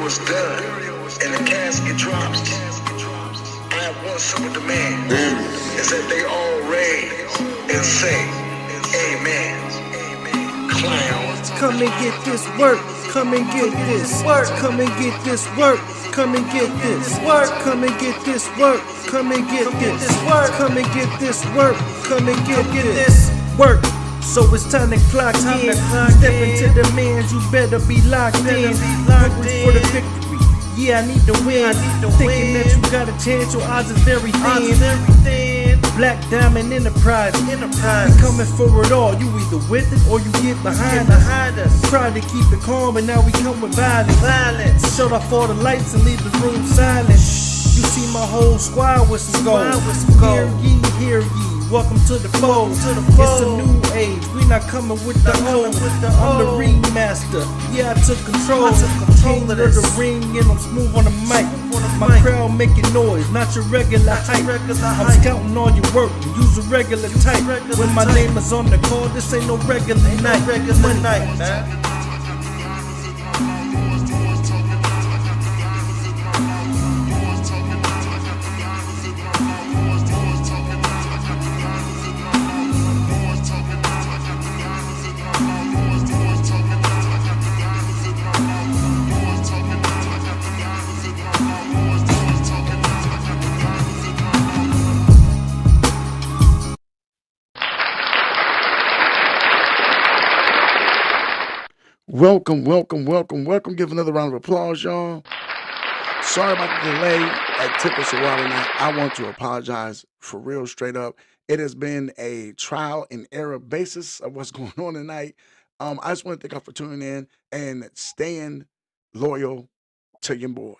is done and the casket drops, I have one simple demand, is that they all raise and say, Amen. Clowns. Come and get this work. Come and get this work. Come and get this work. Come and get this work. Come and get this work. Come and get this work. Come and get this work. Come and get this work. So it's time to clock in. Step into the Manz, you better be locked in. Hungry for the victory. Yeah, I need to win. Thinking that you got a chance, your odds is very thin. Black Diamond Enterprise. We coming for it all. You either with it or you get behind us. Try to keep it calm, and now we come with violence. Shut off all the lights and leave the room silent. You see my whole squad with some gold. Hear ye, hear ye. Welcome to the fold. It's a new age. We not coming with the old. I'm the remaster. Yeah, I took control. King of the ring, and I'm smooth on the mic. My crowd making noise, not your regular hype. I'm scouting all your work. Use a regular type. When my name is on the call, this ain't no regular night. Money night. Welcome. Give another round of applause, y'all. Sorry about the delay. It took us a while tonight. I want to apologize for real, straight up. It has been a trial and error basis of what's going on tonight. I just want to thank y'all for tuning in and staying loyal to your boy.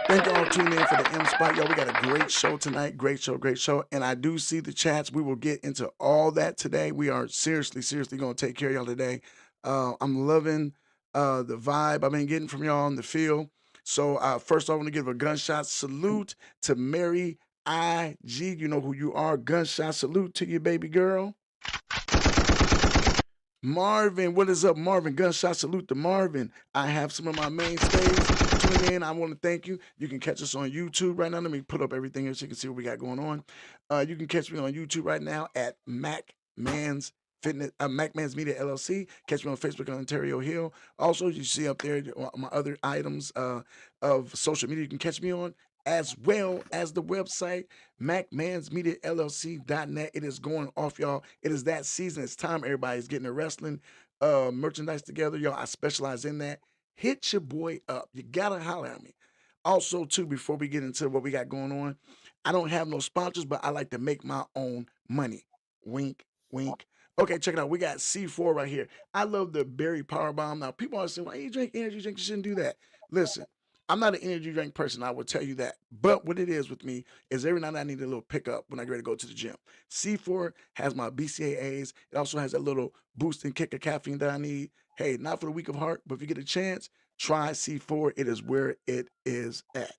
Thank y'all for tuning in for the M Spot. Y'all, we got a great show tonight. Great show. And I do see the chats. We will get into all that today. We are seriously going to take care of y'all today. I'm loving the vibe I've been getting from y'all in the field. So first I want to give a gunshot salute to Mary IG. You know who you are. Gunshot salute to you, baby girl. Marvin, what is up, Marvin? Gunshot salute to Marvin. I have some of my mainstays tuning in. I want to thank you. You can catch us on YouTube right now. Let me put up everything here so you can see what we got going on. You can catch me on YouTube right now at Manz Media LLC. Catch me on Facebook on Ontario Hill. Also, you see up there my other items of social media you can catch me on, as well as the website, ManzMediaLLC.net. It is going off, y'all. It is that season. It's time. Everybody's getting their wrestling merchandise together, y'all. I specialize in that. Hit your boy up. You gotta holler at me. Also, too, before we get into what we got going on, I don't have no sponsors, but I like to make my own money. Wink, wink. Okay, check it out. We got C4 right here. I love the berry power bomb. Now, people are saying, why you drink energy drink? You shouldn't do that. Listen, I'm not an energy drink person. I will tell you that. But what it is with me is every night I need a little pickup when I get ready to go to the gym. C4 has my BCAAs. It also has that little boost and kick of caffeine that I need. Hey, not for the weak of heart, but if you get a chance, try C4. It is where it is at.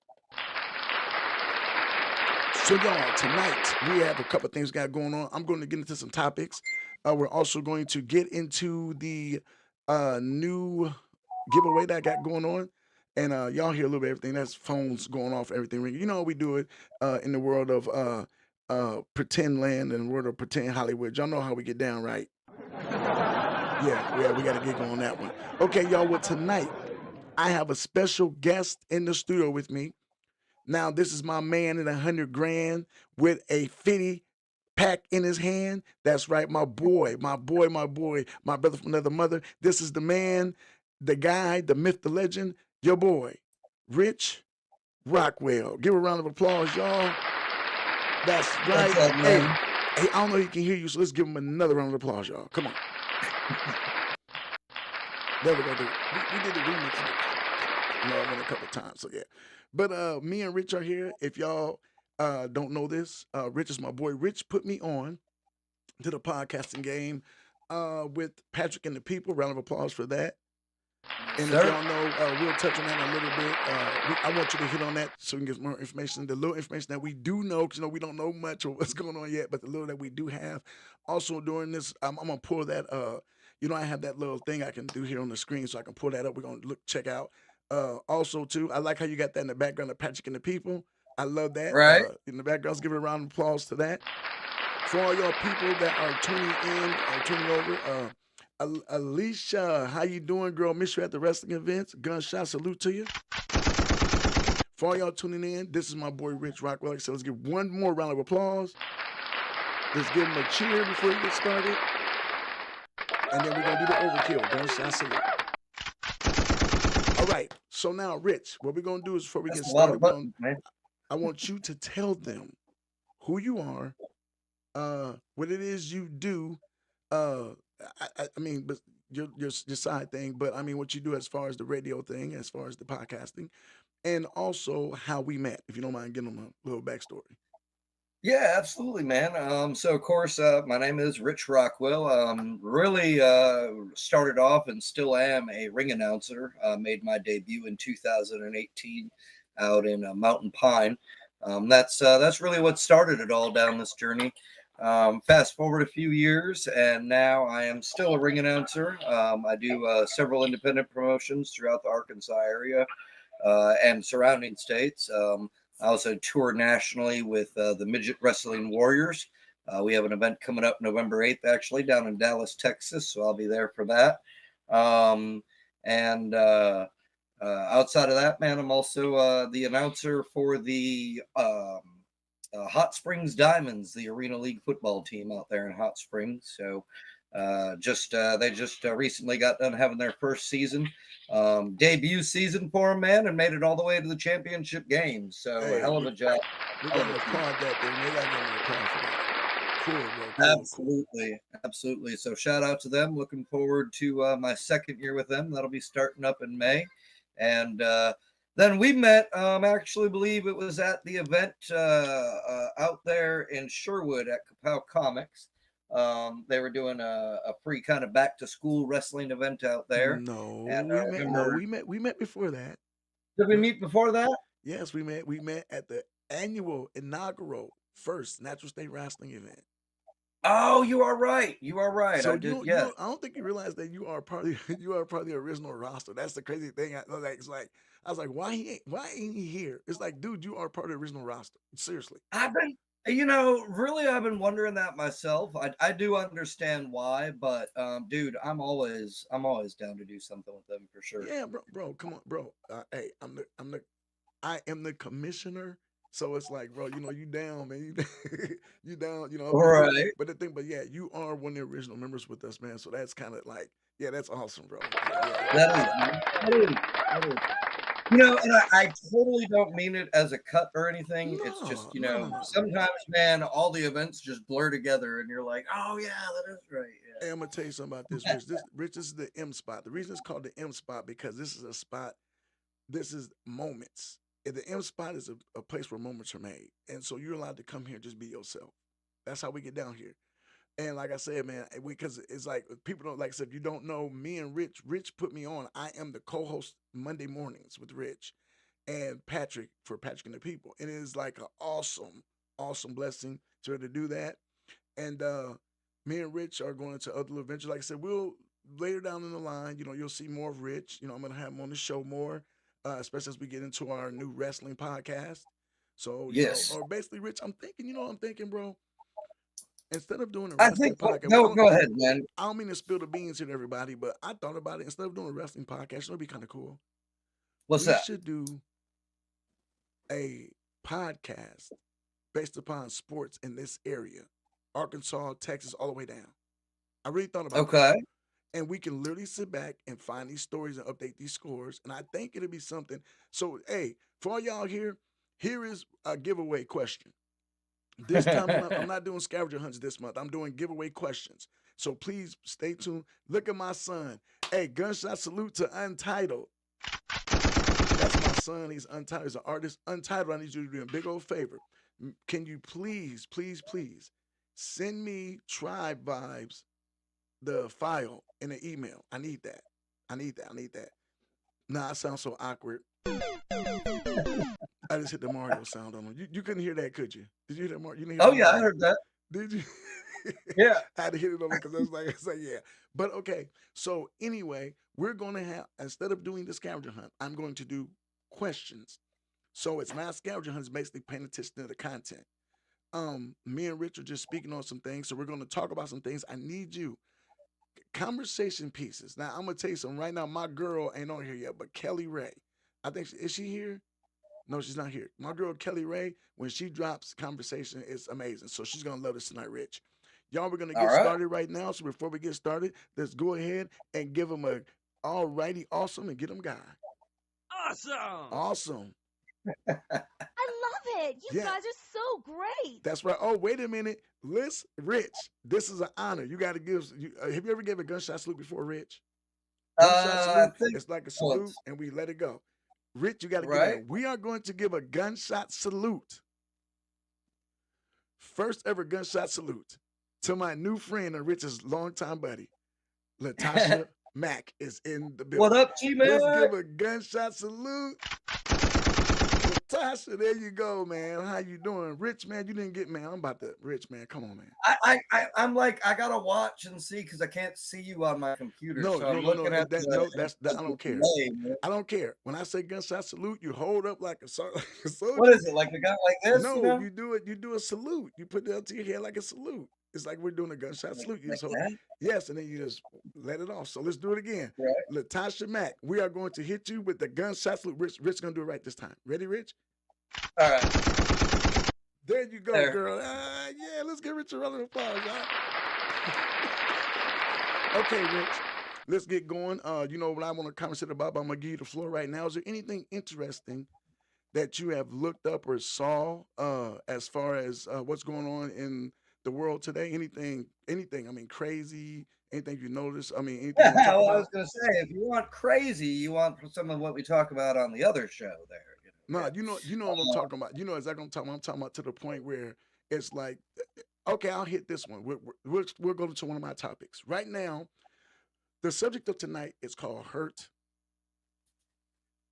So, y'all, tonight we have a couple of things got going on. I'm going to get into some topics. We're also going to get into the new giveaway that I got going on. And y'all hear a little bit of everything. That's phones going off, everything ringing. You know how we do it in the world of pretend land and the world of pretend Hollywood. Y'all know how we get down, right? Yeah, we got to get going on that one. Okay, y'all, well, tonight I have a special guest in the studio with me. Now, this is my man at 100 grand with a 50 pack in his hand. That's right, my boy, my brother from another mother. This is the man, the guy, the myth, the legend, your boy, Rich Rockwell. Give a round of applause, y'all. That's right. What's up, man? Hey, I don't know if he can hear you, so let's give him another round of applause, y'all. Come on. There we go. We did the remix. A couple of times, so yeah. But me and Rich are here. If y'all don't know this, Rich is my boy. Rich put me on to the podcasting game with Patrick and the People. Round of applause for that. And if y'all know, we'll touch on that in a little bit. I want you to hit on that so we can get more information. The little information that we do know, because we don't know much of what's going on yet, but the little that we do have. Also during this, I'm going to pull that, I have that little thing I can do here on the screen, so I can pull that up. We're going to check out Also, too, I like how you got that in the background of Patrick and the People. I love that. Right. In the background, let's give a round of applause to that. For all y'all people that are tuning in or tuning over, Alicia, how you doing, girl? Miss you at the wrestling events. Gunshot salute to you. For all y'all tuning in, this is my boy Rich Rockwell. So let's give one more round of applause. Let's give him a cheer before we get started. And then we're going to do the overkill. Gunshot salute. All right. So now, Rich, what we're going to do is before we get started, I want you to tell them who you are, what it is you do. I mean, but your side thing, but I mean, what you do as far as the radio thing, as far as the podcasting, and also how we met, if you don't mind giving them a little backstory. Yeah, absolutely, man. So of course, my name is Rich Rockwell. Really started off and still am a ring announcer. Made my debut in 2018 out in Mountain Pine. That's really what started it all down this journey. Fast forward a few years, and now I am still a ring announcer. I do several independent promotions throughout the Arkansas area and surrounding states. I also tour nationally with the Midget Wrestling Warriors. We have an event coming up November 8th, actually, down in Dallas, Texas. So I'll be there for that. Outside of that, man, I'm also the announcer for the Hot Springs Diamonds, the Arena League football team out there in Hot Springs. So they just recently got done having their first season, debut season for them, man, and made it all the way to the championship game. So Hey, hell of a job. We got to applaud that thing. They got to give them an applause for that. Cool, bro. Cool. Absolutely. So shout out to them. Looking forward to my second year with them. That'll be starting up in May. And then we met, actually believe it was at the event out there in Sherwood at Kapow Comics. They were doing a free kind of back to school wrestling event out there. No, and, we met before that. Did we meet before that? Yes, we met at the annual inaugural first Natural State Wrestling event. Oh, you are right. So I don't think you realize that you are part of the original roster. That's the crazy thing. I was like, why ain't he here? It's like, dude, you are part of the original roster. Seriously. I've been wondering that myself. I do understand why, but dude, I'm always down to do something with them for sure. Yeah, bro, come on, bro. Hey, I am the commissioner. So it's like, bro, you down, man. You down, Right. But yeah, you are one of the original members with us, man. So that's kind of like, yeah, that's awesome, bro. That is. And I totally don't mean it as a cut or anything. No, it's just, no. sometimes, man, all the events just blur together and you're like, oh, yeah, that is right. Yeah. Hey, I'm going to tell you something about this, Rich. This is the M spot. The reason it's called the M spot because this is a spot, this is moments. And the M spot is a place where moments are made. And so you're allowed to come here and just be yourself. That's how we get down here. And like I said, man, because it's like people don't, like I said, if you don't know me and Rich put me on. I am the co-host Monday mornings with Rich and Patrick for Patrick and the People. And it is like an awesome, awesome blessing to be able to do that. And me and Rich are going into other adventures. Like I said, we'll later down in the line, you'll see more of Rich. I'm going to have him on the show more, especially as we get into our new wrestling podcast. So, yes. Or basically, Rich, I'm thinking, bro. Instead of doing a wrestling podcast, go ahead, man. I don't mean to spill the beans here to everybody, but I thought about it. Instead of doing a wrestling podcast, it'd be kind of cool. What's that? We should do a podcast based upon sports in this area, Arkansas, Texas, all the way down. I really thought about it. Okay. And we can literally sit back and find these stories and update these scores. And I think it'll be something. So, hey, for all y'all here is a giveaway question. This time I'm not doing scavenger hunts this month. I'm doing giveaway questions. So please stay tuned. Look at my son. Hey, gunshot salute to Untitled. That's my son. He's Untitled. He's an artist. Untitled, I need you to do a big old favor. Can you please send me Tribe Vibes, the file in an email? I need that. Nah, I sound so awkward. I just hit the Mario sound on him. You couldn't hear that, could you? Did you hear that, Mario? I heard that. Did you? Yeah. I had to hit it on because I was like, yeah. But okay. So anyway, we're gonna have, instead of doing the scavenger hunt, I'm going to do questions. So it's not a scavenger hunt, it's basically paying attention to the content. Me and Rich are just speaking on some things, so we're gonna talk about some things. I need you. Conversation pieces. Now I'm gonna tell you something right now. My girl ain't on here yet, but Kelly Ray. I think is she here? No, she's not here. My girl Kelly Ray, when she drops conversation, it's amazing. So she's gonna love this tonight, Rich. Y'all, we're gonna All get right. started right now. So before we get started, let's go ahead and give them a alrighty awesome and get them guy. Awesome. Awesome. I love it. You Yeah. guys are so great. That's right. Oh, wait a minute. Listen, Rich, this is an honor. You got to give. Have you ever given a gunshot salute before, Rich? Gunshot I salute. think It's like a salute, once. and we let it go. Rich, you got to get Right. in. We are going to give a gunshot salute. First ever gunshot salute to my new friend and Rich's longtime buddy, Latasha Mack is in the building. What up, Let's G-Man? give a gunshot salute. Latasha, there you go, man. How you doing? Rich, man, you didn't get, man. I'm about to, Rich, man, come on, man. I'm like, I gotta watch and see because I can't see you on my computer. No, so I'm no, looking at I don't care. delay, man. I don't care. When I say gunshot salute, you hold up like a soldier. What is it? Like a guy like this? No, you know? you do it. You do a salute. You put it up to your head like a salute. It's like we're doing a gunshot salute. You Like just hold, that? yes, and then you just let it off. So let's do it again. Right. Latasha Mack, we are going to hit you with the gunshot salute. Rich gonna do it right this time. Ready, Rich? All right. There you go, There. girl. Yeah, let's give Rich a round of applause, y'all. Okay, Rich, let's get going. You know what I want to conversate about, but I'm gonna give you the floor right now. Is there anything interesting that you have looked up or saw as far as what's going on in the world today? Anything? I mean, crazy. Anything you noticed? I mean, anything you want to talk Well, I about? was gonna say, if you want crazy, you want some of what we talk about on the other show there. No, Yeah. you know what I'm talking about. You know exactly what I'm talking about. I'm talking about to the point where it's like, okay, I'll hit this one. We'll go to one of my topics right now. The subject of tonight is called hurt,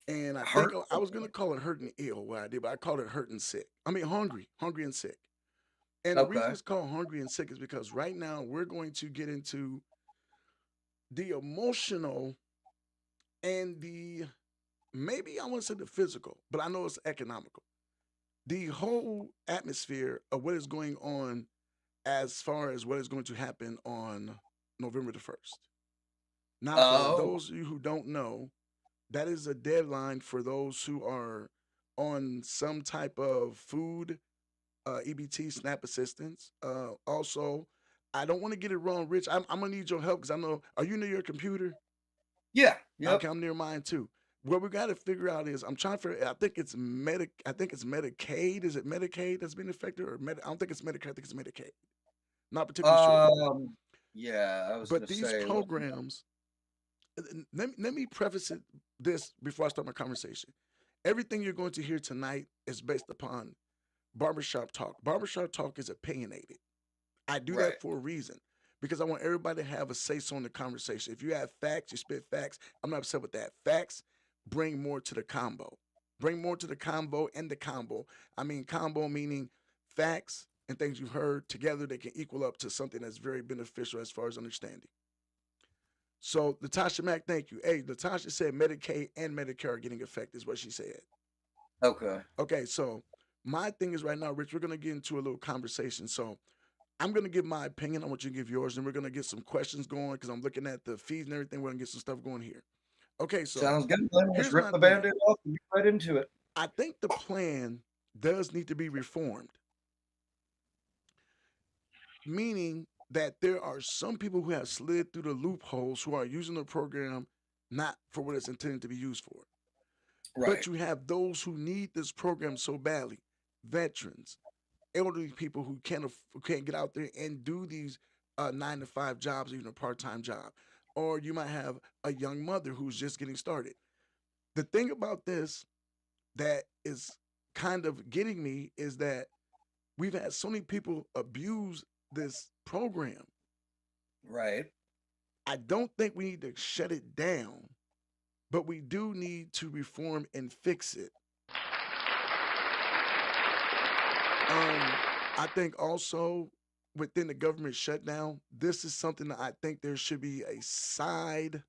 and I think Hurt? I was gonna call it hurt and ill. What I did, but I called it hurt and sick. I mean, hungry and sick. And the reason Okay. it's called hungry and sick is because right now we're going to get into the emotional and the, maybe I want to say the physical, but I know it's economical. The whole atmosphere of what is going on as far as what is going to happen on November the 1st. Now, for Oh, those of you who don't know, that is a deadline for those who are on some type of food, EBT, SNAP assistance. Also, I don't want to get it wrong, Rich. I'm going to need your help because I know, are you near your computer? yeah. Yep. Okay, I'm near mine too. What we got to figure out is I'm trying to figure. I think it's Medicaid. Is it Medicaid that's being affected, or I don't think it's Medicare. I think it's Medicaid. Not particularly sure. Yeah, I was But gonna these say. programs. Let me preface this before I start my conversation. Everything you're going to hear tonight is based upon barbershop talk. Barbershop talk is opinionated. I do Right. that for a reason because I want everybody to have a say-so in the conversation. If you have facts, you spit facts. I'm not upset with that. Facts bring more to the combo. Bring more to the combo and the combo. I mean, combo meaning facts and things you've heard together, they can equal up to something that's very beneficial as far as understanding. So, Latasha Mack, thank you. Hey, Latasha said Medicaid and Medicare are getting affected, is what she said. Okay. Okay, so my thing is right now, Rich, we're going to get into a little conversation. So, I'm going to give my opinion. I want you to give yours, and we're going to get some questions going because I'm looking at the feeds and everything. We're going to get some stuff going here. Okay, so Sounds good. Let's here's rip my the thing. band-aid off and get right into it. I think the plan does need to be reformed, meaning that there are some people who have slid through the loopholes who are using the program not for what it's intended to be used for. Right. But you have those who need this program so badly, veterans, elderly people who can't get out there and do these 9 to 5 jobs, even a part-time job. Or you might have a young mother who's just getting started. The thing about this that is kind of getting me is that we've had so many people abuse this program. Right. I don't think we need to shut it down, but we do need to reform and fix it. I think also within the government shutdown, this is something that I think there should be a side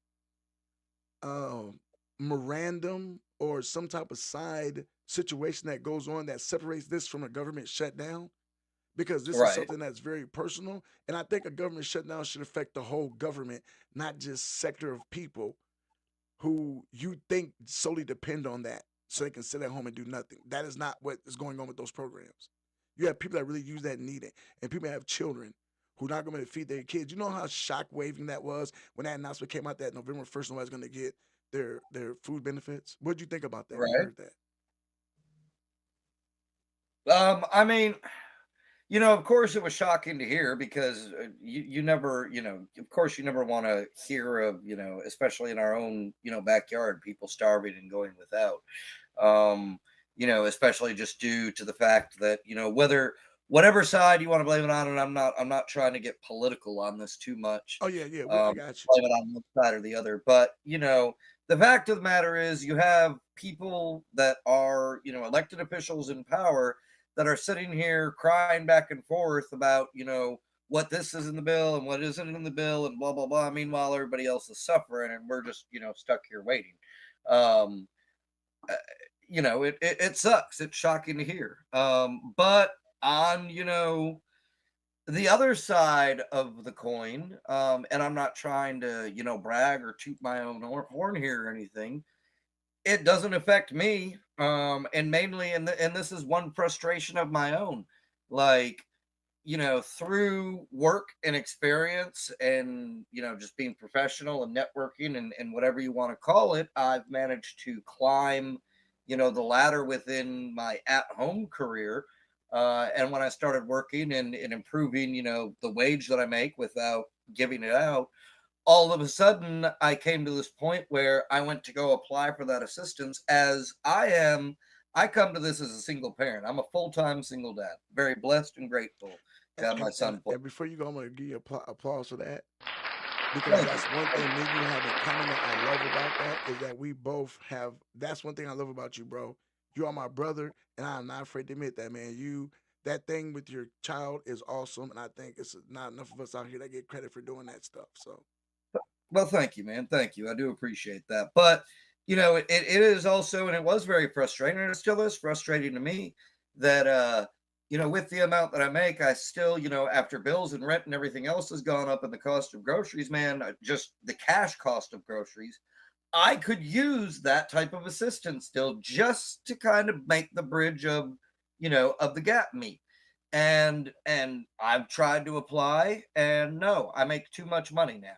um, memorandum or some type of side situation that goes on that separates this from a government shutdown because this is Right. something that's very personal. And I think a government shutdown should affect the whole government, not just sector of people who you think solely depend on that so they can sit at home and do nothing. That is not what is going on with those programs. You have people that really use that and need it, and people that have children who are not going to feed their kids. You know how shock waving that was when that announcement came out that November 1st nobody's going to get their food benefits. What did you think about that when you Right. heard that? I mean, of course, it was shocking to hear because you never, of course, you never want to hear of, especially in our own, backyard, people starving and going without. Um, especially just due to the fact that, whatever side you want to blame it on, and I'm not trying to get political on this too much. Oh yeah, yeah, I Um, got you. blame it on one side or the other, but the fact of the matter is, you have people that are, elected officials in power that are sitting here crying back and forth about, what this is in the bill and what isn't in the bill and blah blah blah. Meanwhile, everybody else is suffering and we're just, stuck here waiting. Um, uh, it sucks. It's shocking to hear. But on, the other side of the coin, and I'm not trying to, brag or toot my own horn here or anything. It doesn't affect me, and mainly, and this is one frustration of my own, like, through work and experience and, just being professional and networking and whatever you want to call it, I've managed to climb, the ladder within my at-home career. And when I started working and improving, the wage that I make without giving it out, all of a sudden I came to this point where I went to go apply for that assistance as I come to this as a single parent. I'm a full-time single dad, very blessed and grateful to have my son. And before you go, I'm gonna give you applause for that because Thank you. that's one thing me and you have in common that I love about that is that we both have. That's one thing I love about you, bro. You are my brother, and I'm not afraid to admit that, man. That thing with your child is awesome, and I think it's not enough of us out here that get credit for doing that stuff. So Well, thank you, man. Thank you. I do appreciate that. But, it is also, and it was very frustrating, and it still is frustrating to me that, with the amount that I make, I still, after bills and rent and everything else has gone up and the cost of groceries, man, just the cash cost of groceries, I could use that type of assistance still just to kind of make the bridge of the gap meet. And I've tried to apply, and no, I make too much money now.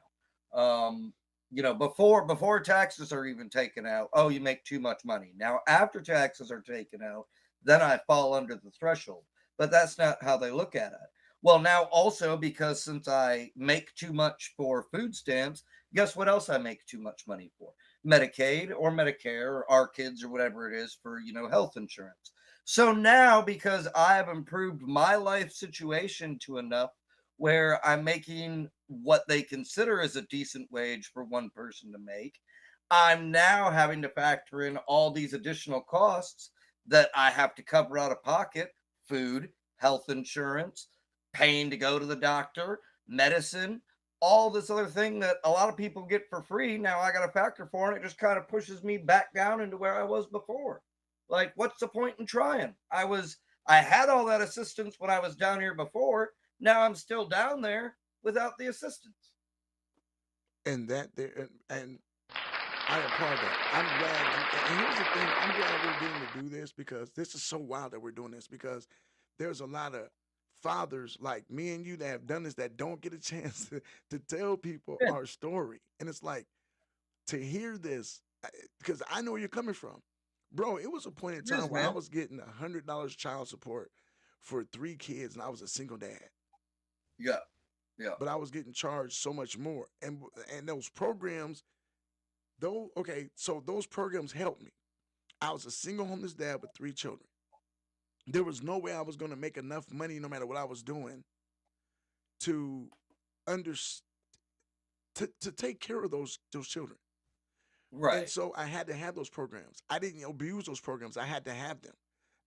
Before taxes are even taken out, oh, you make too much money. Now, after taxes are taken out, then I fall under the threshold. But that's not how they look at it. Well, now also, because since I make too much for food stamps, guess what else I make too much money for? Medicaid or Medicare or our kids or whatever it is for, health insurance. So now, because I have improved my life situation to enough where I'm making what they consider as a decent wage for one person to make, I'm now having to factor in all these additional costs that I have to cover out of pocket: food, health insurance, paying to go to the doctor, medicine, all this other thing that a lot of people get for free. Now I got to factor for, and it just kind of pushes me back down into where I was before. Like, what's the point in trying? I had all that assistance when I was down here before. Now I'm still down there without the assistance. and that there and I applaud that. I'm glad. And here's the thing: I'm glad we're getting to do this because this is so wild that we're doing this because there's a lot of fathers like me and you that have done this that don't get a chance to tell people Yeah. our story, and it's like to hear this because I know where you're coming from, bro. It was a point in It is, time where I man. was getting $100 child support for 3 kids, and I was a single dad, Yeah. Yeah. but I was getting charged so much more, and those programs. Though, okay, so those programs helped me. I was a single homeless dad with 3 children. There was no way I was going to make enough money, no matter what I was doing, to under to take care of those children. And Right. so I had to have those programs. I didn't abuse those programs. I had to have them.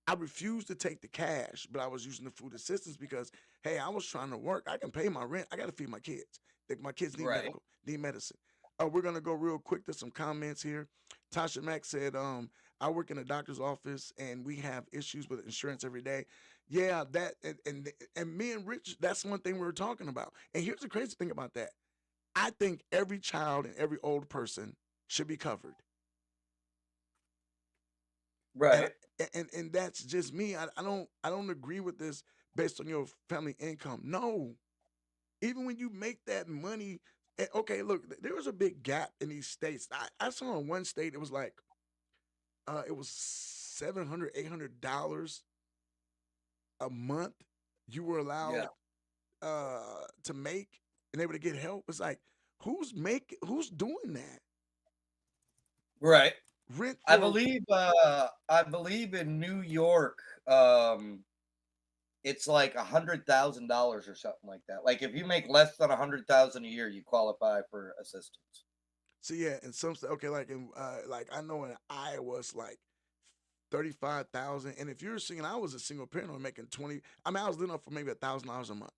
I refused to take the cash, but I was using the food assistance because, hey, I was trying to work. I can pay my rent. I got to feed my kids. My kids need Right. need medicine. We're gonna go real quick to some comments here. Tasha Mack said, I work in a doctor's office and we have issues with insurance every day. Yeah, that and me and Rich, that's one thing we were talking about. And here's the crazy thing about that. I think every child and every old person should be covered. And Right. and that's just me. I don't agree with this based on your family income. No. Even when you make that money, okay, look, there was a big gap in these states. I saw in one state it was like it was $700, $800 a month you were allowed Yeah. to make and able to get help. It's like who's doing that? Right. Rent I for believe in New York, it's like $100,000 or something like that. Like if you make less than 100,000 a year, you qualify for assistance. so yeah, and some okay, like in like I know in Iowa it's like 35,000. And if you're singing, I was a single parent, I'm making 20. I mean, I was living up for maybe $1,000 a month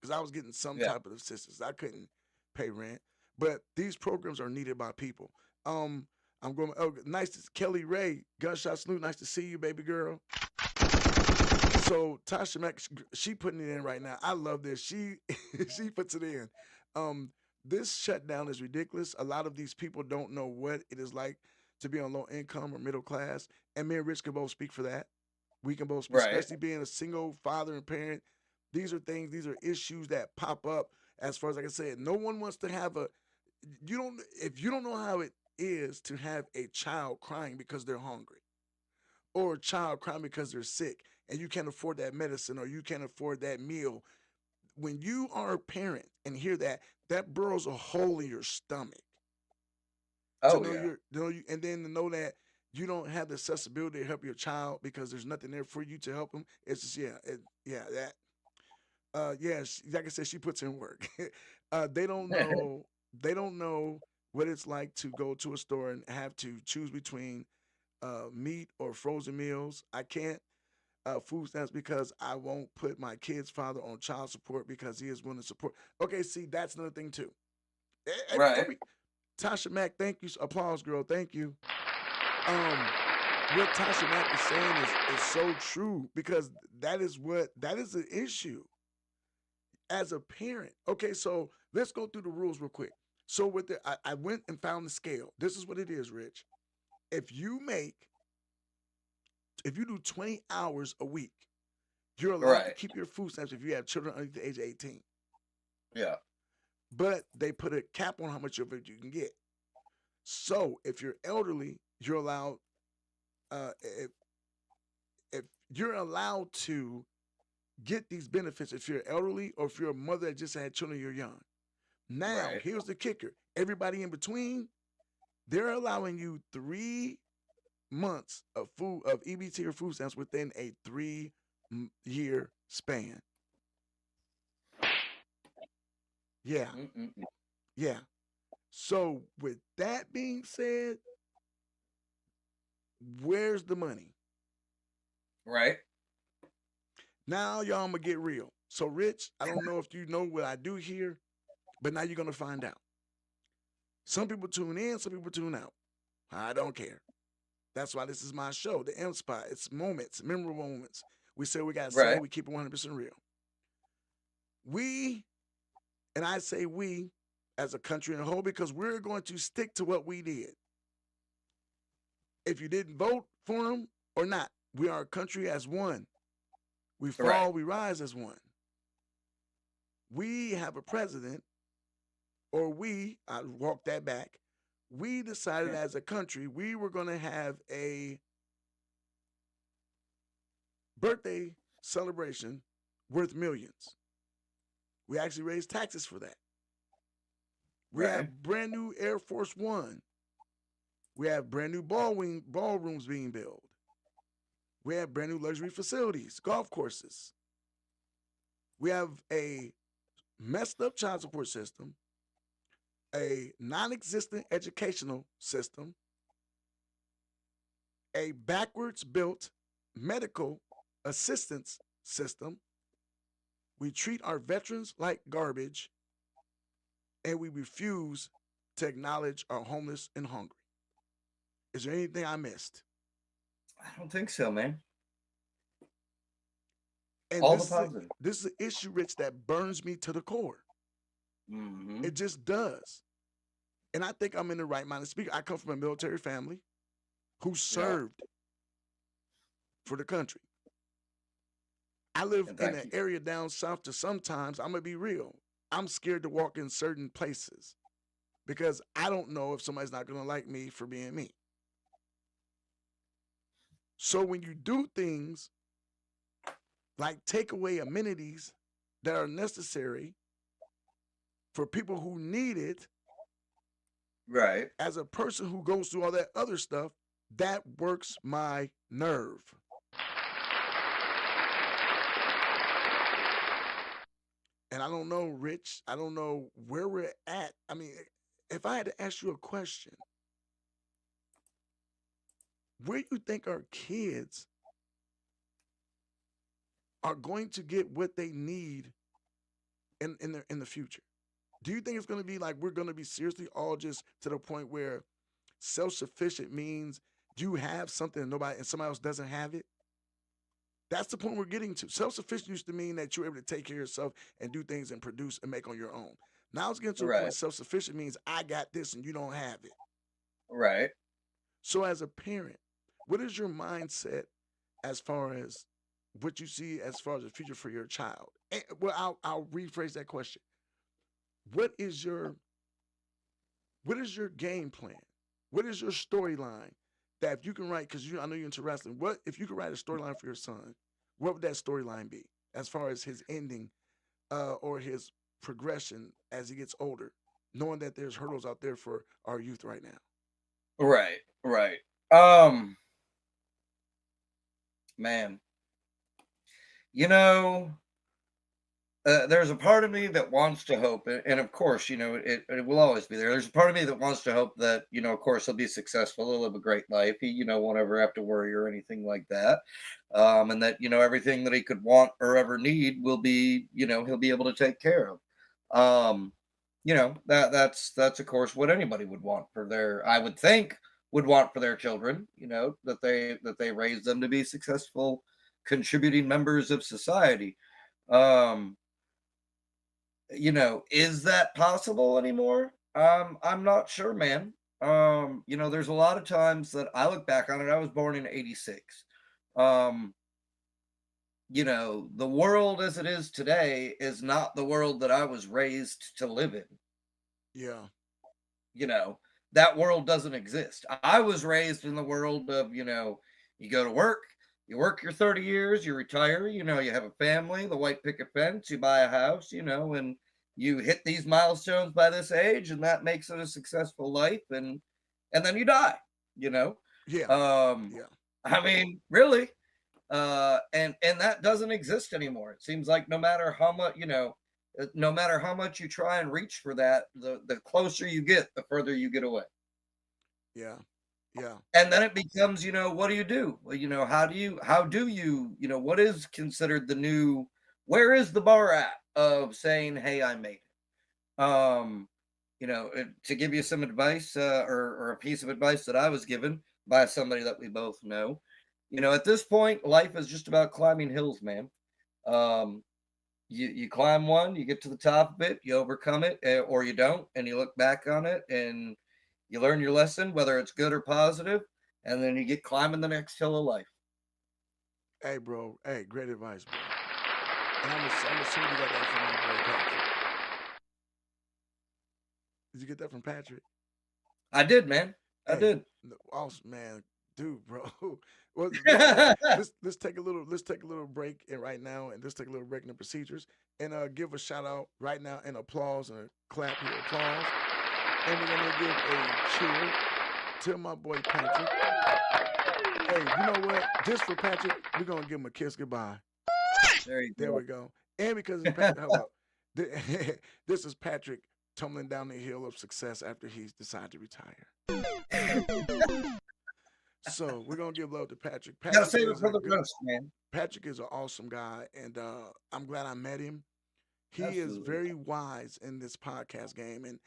because I was getting some Yeah. type of assistance. I couldn't pay rent, but these programs are needed by people. Um, I'm going. Oh, nice to Kelly Ray, Gunshot Snoot. Nice to see you, baby girl. So Tasha Mack, she putting it in right now. I love this. She she puts it in. This shutdown is ridiculous. A lot of these people don't know what it is like to be on low income or middle class. And me and Rich can both speak for that. We can both speak, Right. especially being a single father and parent. These are things, these are issues that pop up. As far as like I said, no one wants to have a you don't if you don't know how it is to have a child crying because they're hungry or a child crying because they're sick and you can't afford that medicine or you can't afford that meal. When you are a parent and hear that, that burrows a hole in your stomach to Oh know yeah. and then to know that you don't have the accessibility to help your child because there's nothing there for you to help them. It's just yeah that yeah, like I said, she puts in work. They don't know. They don't know what it's like to go to a store and have to choose between meat or frozen meals. I can't food stamps because I won't put my kid's father on child support because he is willing to support. Okay, see, that's another thing too. Right. Every Tasha Mack, thank you. Applause, girl. Thank you. Um, what Tasha Mack is saying is so true because that is an issue as a parent. Okay, so let's go through the rules real quick. So I went and found the scale. This is what it is, Rich. If you make if you do 20 hours a week, you're allowed to Right. keep your food stamps if you have children under the age of 18. Yeah. But they put a cap on how much of it you can get. So if you're elderly, you're allowed if you're allowed to get these benefits if you're elderly or if you're a mother that just had children, you're young. Now, Right. here's the kicker. Everybody in between, they're allowing you 3 months of food of EBT or food stamps within a 3 year span. Yeah, Mm-mm-mm. yeah. So with that being said, where's the money? Right. Now y'all I'm gonna get real. So Rich, I don't know if you know what I do here, but now you're gonna find out. Some people tune in, some people tune out. I don't care. That's why this is my show, the M Spot. It's moments, memorable moments. We say we gotta say, Right. we keep it 100% real. We, and I say we, as a country in a whole, because we're going to stick to what we did. If you didn't vote for them or not, we are a country as one. We Right. fall, we rise as one. We have a president, or I walk that back. We decided as a country we were going to have a birthday celebration worth millions. We actually raised taxes for that. We Right. have brand new Air Force One. We have brand new ballrooms being built. We have brand new luxury facilities, golf courses. We have a messed up child support system, a non-existent educational system, a backwards built medical assistance system. We treat our veterans like garbage, and we refuse to acknowledge our homeless and hungry. Is there anything I missed? I don't think so, man. And All the positive. this is an issue, Rich, that burns me to the core. Mm-hmm. It just does. And I think I'm in the right mind to speak. I come from a military family who served for the country. I live in an area down south to sometimes, I'm going to be real, I'm scared to walk in certain places because I don't know if somebody's not going to like me for being me. So when you do things like take away amenities that are necessary for people who need it, right, as a person who goes through all that other stuff, that works my nerve. And I don't know, Rich, I don't know where we're at. I mean, if I had to ask you a question, where do you think our kids are going to get what they need in the future? Do you think it's going to be like we're going to be seriously all just to the point where self-sufficient means you have something and somebody else doesn't have it? That's the point we're getting to. Self-sufficient used to mean that you're able to take care of yourself and do things and produce and make on your own. Now it's getting to a point self-sufficient means I got this and you don't have it. Right. So as a parent, what is your mindset as far as what you see as far as the future for your child? And, well, I'll rephrase that question. What is your game plan? What is your storyline that if you can write, because I know you're into wrestling, what if you could write a storyline for your son, what would that storyline be as far as his ending or his progression as he gets older, knowing that there's hurdles out there for our youth right now? Right. Man, there's a part of me that wants to hope, and of course, it will always be there. There's a part of me that wants to hope that, of course, he'll be successful, he'll live a great life. He, won't ever have to worry or anything like that. And that, everything that he could want or ever need will be, he'll be able to take care of. That's of course what anybody would want for I would think would want for their children, that they raise them to be successful, contributing members of society. Is that possible anymore? I'm not sure, man. There's a lot of times that I look back on it. I was born in '86. The world as it is today is not the world that I was raised to live in. Yeah. That world doesn't exist. I was raised in the world of, you go to work, you work your 30 years, you retire, you have a family, the white picket fence, you buy a house, and you hit these milestones by this age, and that makes it a successful life, and then you die, Yeah. I mean, really. And that doesn't exist anymore. It seems like no matter how much you try and reach for that, the closer you get, the further you get away. Yeah. And then it becomes, what do you do? Well, how do you, what is considered the new, where is the bar at of saying, hey, I made it? To give you some advice, or a piece of advice that I was given by somebody that we both know, at this point, life is just about climbing hills, man. You climb one, you get to the top of it, you overcome it, or you don't, and you look back on it and you learn your lesson, whether it's good or positive, and then you get climbing the next hill of life. Hey, bro. Hey, great advice, bro. And I'm assuming you got that from my boy Patrick. Did you get that from Patrick? I did, man. I did. Awesome, man. Dude, bro. Well, let's take a little break right now, and let's take a little break in the procedures, and give a shout out right now, and applause and a clap here, applause, and we're gonna give a cheer to my boy Patrick. Hey, you know what? Just for Patrick, we're gonna give him a kiss goodbye. There we go. And because it's Patrick, this is Patrick tumbling down the hill of success after he's decided to retire. So we're gonna give love to Patrick. Gotta save it for the roast, man. Patrick is an awesome guy, and I'm glad I met him. He is Absolutely. very wise in this podcast game, and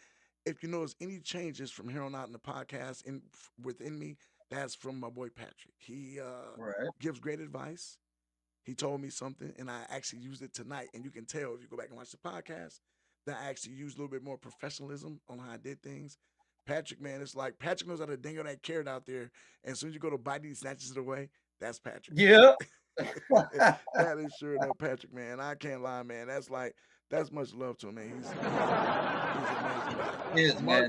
if you notice any changes from here on out in the podcast within me, that's from my boy Patrick. He Right. gives great advice. He told me something, and I actually used it tonight. And you can tell if you go back and watch the podcast that I actually used a little bit more professionalism on how I did things. Patrick, man, it's like Patrick knows how to dangle that carrot out there. And as soon as you go to bite it, he snatches it away. That's Patrick. Yeah. That is sure enough Patrick, man. I can't lie, man. That's much love to him, man. He's amazing guy. It is, Mark,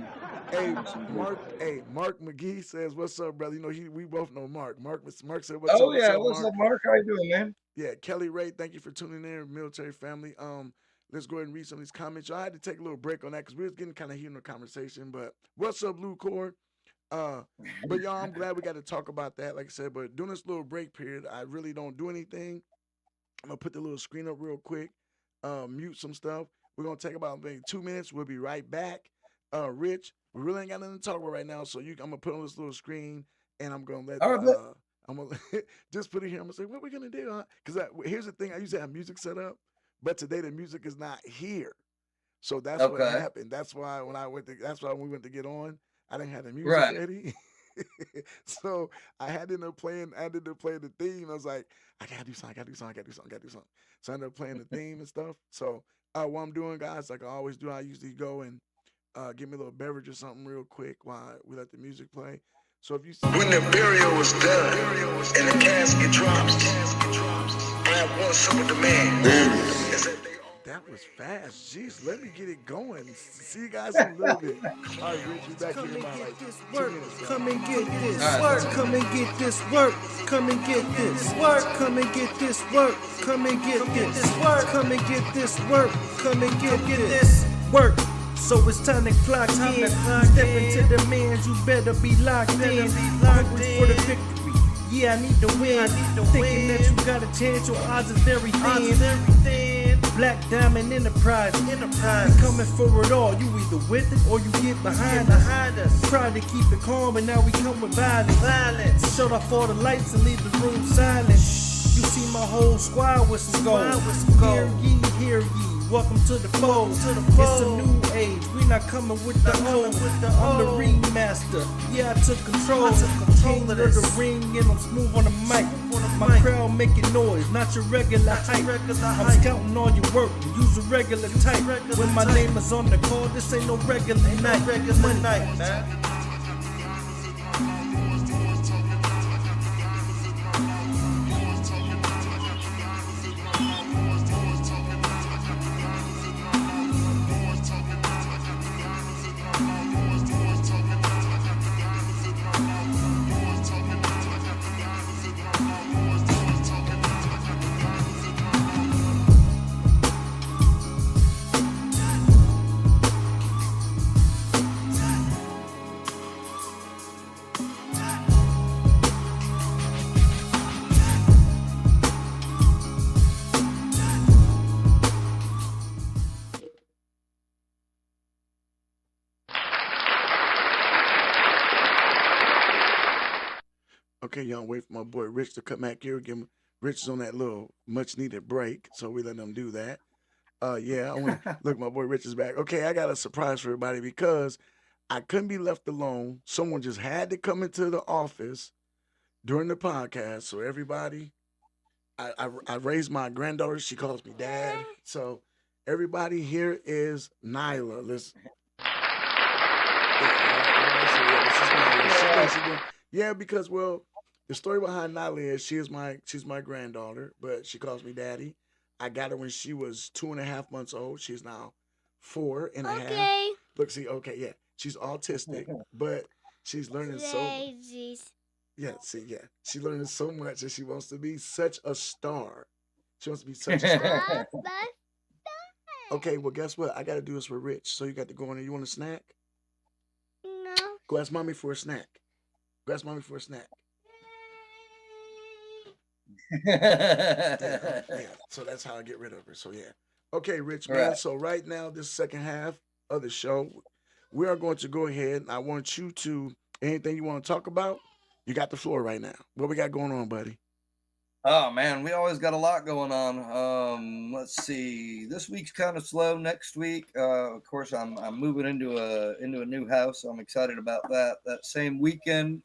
man. Mark McGee says, "What's up, brother?" You know, we both know Mark. Mark said, "What's Oh up?" yeah, what's up, Mark? How you doing, man? Yeah, Kelly Ray, thank you for tuning in, military family. Let's go ahead and read some of these comments. I had to take a little break on that because we was getting kind of heated in the conversation. But what's up, Blue Cord? But y'all, I'm glad we got to talk about that. Like I said, but during this little break period, I really don't do anything. I'm gonna put the little screen up real quick, mute some stuff. We're gonna take about maybe 2 minutes. We'll be right back. Rich, we really ain't got nothing to talk about right now, so I'm gonna put on this little screen, and I'm gonna let. I'm gonna just put it here. I'm gonna say, what we gonna do? Because here's the thing: I usually have music set up, but today the music is not here, so that's what happened. That's why that's why when we went to get on, I didn't have the music ready. So I ended up playing the theme. I was like, I gotta do something. So I ended up playing the theme and stuff. So what I'm doing, guys, like I always do, I usually go and give me a little beverage or something real quick while we let the music play. So if you see when the burial was done and the casket drops, I have one simple demand. Is that they all that was fast. Jeez, let me get it going. See you guys in a little bit. All right, Rich, we back Come here and in about get like this 2 work. minutes. Y'all. Come and get this All right. work. Come and get this work. Come and get this work. Come and get this work. Come and get this work. Come and get this work. Come and get this work. So it's time to clock in. Step into the man's, you better be locked in. Hungry for the victory. Yeah, I need to win. Thinking that you got a chance, your odds is very thin. Black Diamond Enterprise. We coming for it all. You either with it or you get behind us. Try to keep it calm, and now we come with violence. Shut off all the lights and leave the room silent. You see my whole squad with some gold. Hear ye. Welcome to the fold. It's a new age. We not coming with the old. I'm the remaster. Yeah, I took control. King of the ring, and I'm smooth on the mic. My crowd making noise, not your regular hype. I'm scouting all your work. Use a regular type. When my name is on the call, this ain't no regular night. Man. Okay, y'all, wait for my boy Rich to come back here. Rich is on that little much needed break, so we let him do that. Yeah, look, my boy Rich is back. Okay, I got a surprise for everybody because I couldn't be left alone. Someone just had to come into the office during the podcast. So everybody, I raised my granddaughter. She calls me dad. So everybody, here is Nyla. Listen. Yeah, because the story behind Nyla is she's my granddaughter, but she calls me daddy. I got her when she was 2.5 months old. She's now 4.5. Look, see, okay, yeah. She's autistic, but she's learning so yeah, see, yeah. She's learning so much and she wants to be such a star. She wants to be such a star. Okay, well, guess what? I got to do this for Rich. So you got to go in there. You want a snack? No. Go ask mommy for a snack. Go ask mommy for a snack. Yeah. So that's how I get rid of her. So yeah. Okay, Rich, man. Right. So right now, this second half of the show, we are going to go ahead and I want you to anything you want to talk about, You got the floor right now. What we got going on, buddy? Oh man, we always got a lot going on. Let's see. This week's kind of slow. Next week, of course, I'm moving into a new house, so I'm excited about that. That same weekend,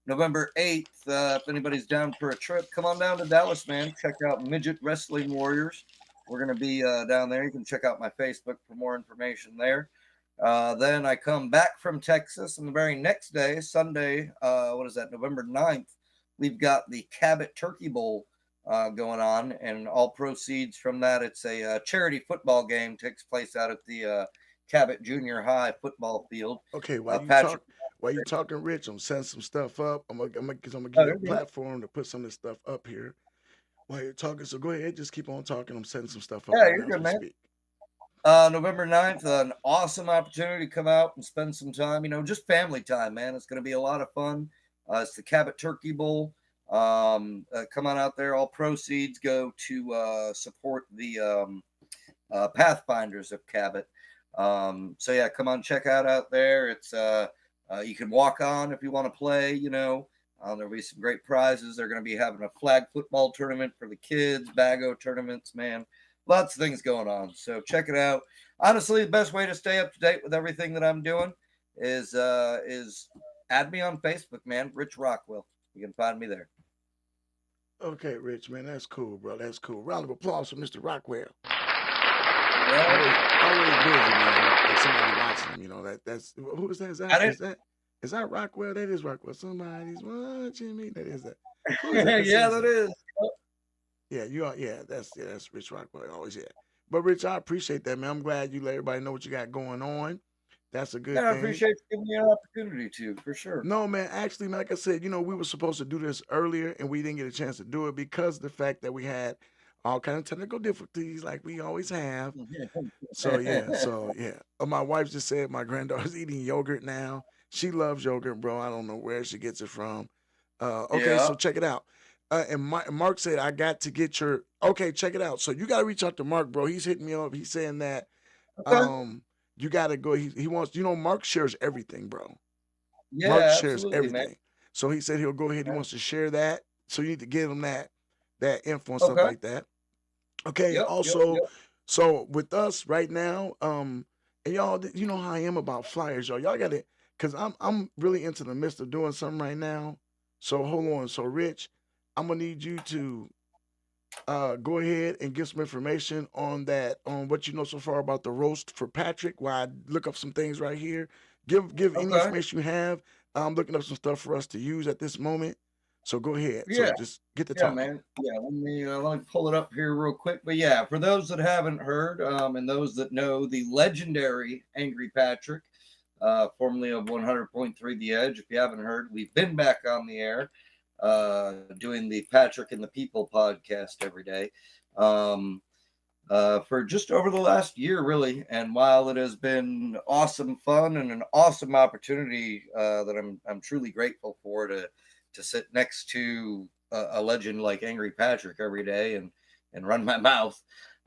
November 8th. If anybody's down for a trip, come on down to Dallas, man. Check out Midget Wrestling Warriors. We're gonna be down there. You can check out my Facebook for more information there. Then I come back from Texas, and the very next day, Sunday, what is that, November 9th, we've got the Cabot Turkey Bowl going on, and all proceeds from that, it's a charity football game, takes place out at the Cabot Junior High football field. Okay, Patrick, while you talking, Rich, I'm setting some stuff up. I'm gonna give you a platform to put some of this stuff up here while you're talking. So go ahead, just keep on talking. I'm setting some stuff up. Yeah, right you're now good, man. Speak. November 9th, an awesome opportunity to come out and spend some time, just family time, man. It's going to be a lot of fun. It's the Cabot Turkey Bowl. Come on out there. All proceeds go to support the Pathfinders of Cabot. So yeah, come on, check out there. It's you can walk on if you want to play. There'll be some great prizes. They're going to be having a flag football tournament for the kids, bago tournaments, man. Lots of things going on. So check it out. Honestly, the best way to stay up to date with everything that I'm doing is add me on Facebook, man. Rich Rockwell. You can find me there. Okay, Rich, man, that's cool, bro. That's cool. Round of applause for Mr. Rockwell. Yeah. Always busy, man. Like somebody watching him, that's who is that? Is that Rockwell? That is Rockwell. Somebody's watching me. That is that. Yeah, that is. Yeah, you are. Yeah, that's Rich Rockwell. Always, yeah. But Rich, I appreciate that, man. I'm glad you let everybody know what you got going on. That's a good thing. I appreciate you giving me an opportunity to, for sure. No, man. Actually, like I said, we were supposed to do this earlier, and we didn't get a chance to do it because of the fact that we had all kind of technical difficulties, like we always have. So yeah. My wife just said my granddaughter's eating yogurt now. She loves yogurt, bro. I don't know where she gets it from. Okay, so check it out. And Mark said, I got to get your. Okay, check it out. So you got to reach out to Mark, bro. He's hitting me up. He's saying that you got to go. He wants, Mark shares everything, bro. Yeah, Mark shares everything. Man. So he said he'll go ahead. He wants to share that. So you need to give him that info and stuff like that. Okay. Also, so with us right now, and y'all, you know how I am about flyers, y'all. Y'all got it, because I'm really into the midst of doing something right now. So hold on. So Rich, I'm gonna need you to go ahead and get some information on that, on what you know so far about the roast for Patrick. While I look up some things right here. Give any information you have. I'm looking up some stuff for us to use at this moment. So go ahead. Yeah. So just get the talk. Man. Yeah, let me pull it up here real quick. But yeah, for those that haven't heard, and those that know, the legendary Angry Patrick, formerly of 100.3 The Edge. If you haven't heard, we've been back on the air, doing the Patrick and the People podcast every day, for just over the last year, really. And while it has been awesome fun and an awesome opportunity that I'm truly grateful for to sit next to a legend like Angry Patrick every day and run my mouth,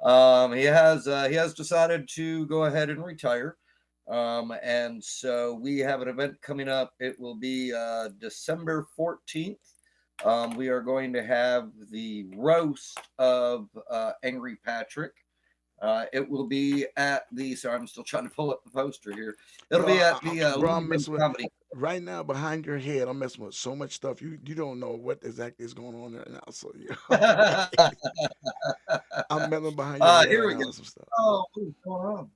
he has decided to go ahead and retire. And so we have an event coming up. It will be December 14th. We are going to have the roast of Angry Patrick. It will be at the. Sorry, I'm still trying to pull up the poster here. It'll be at the comedy. Right now, behind your head, I'm messing with so much stuff. You don't know what exactly is going on right now. So I'm meddling behind your head. Here we go. Some stuff. Oh, what's going on?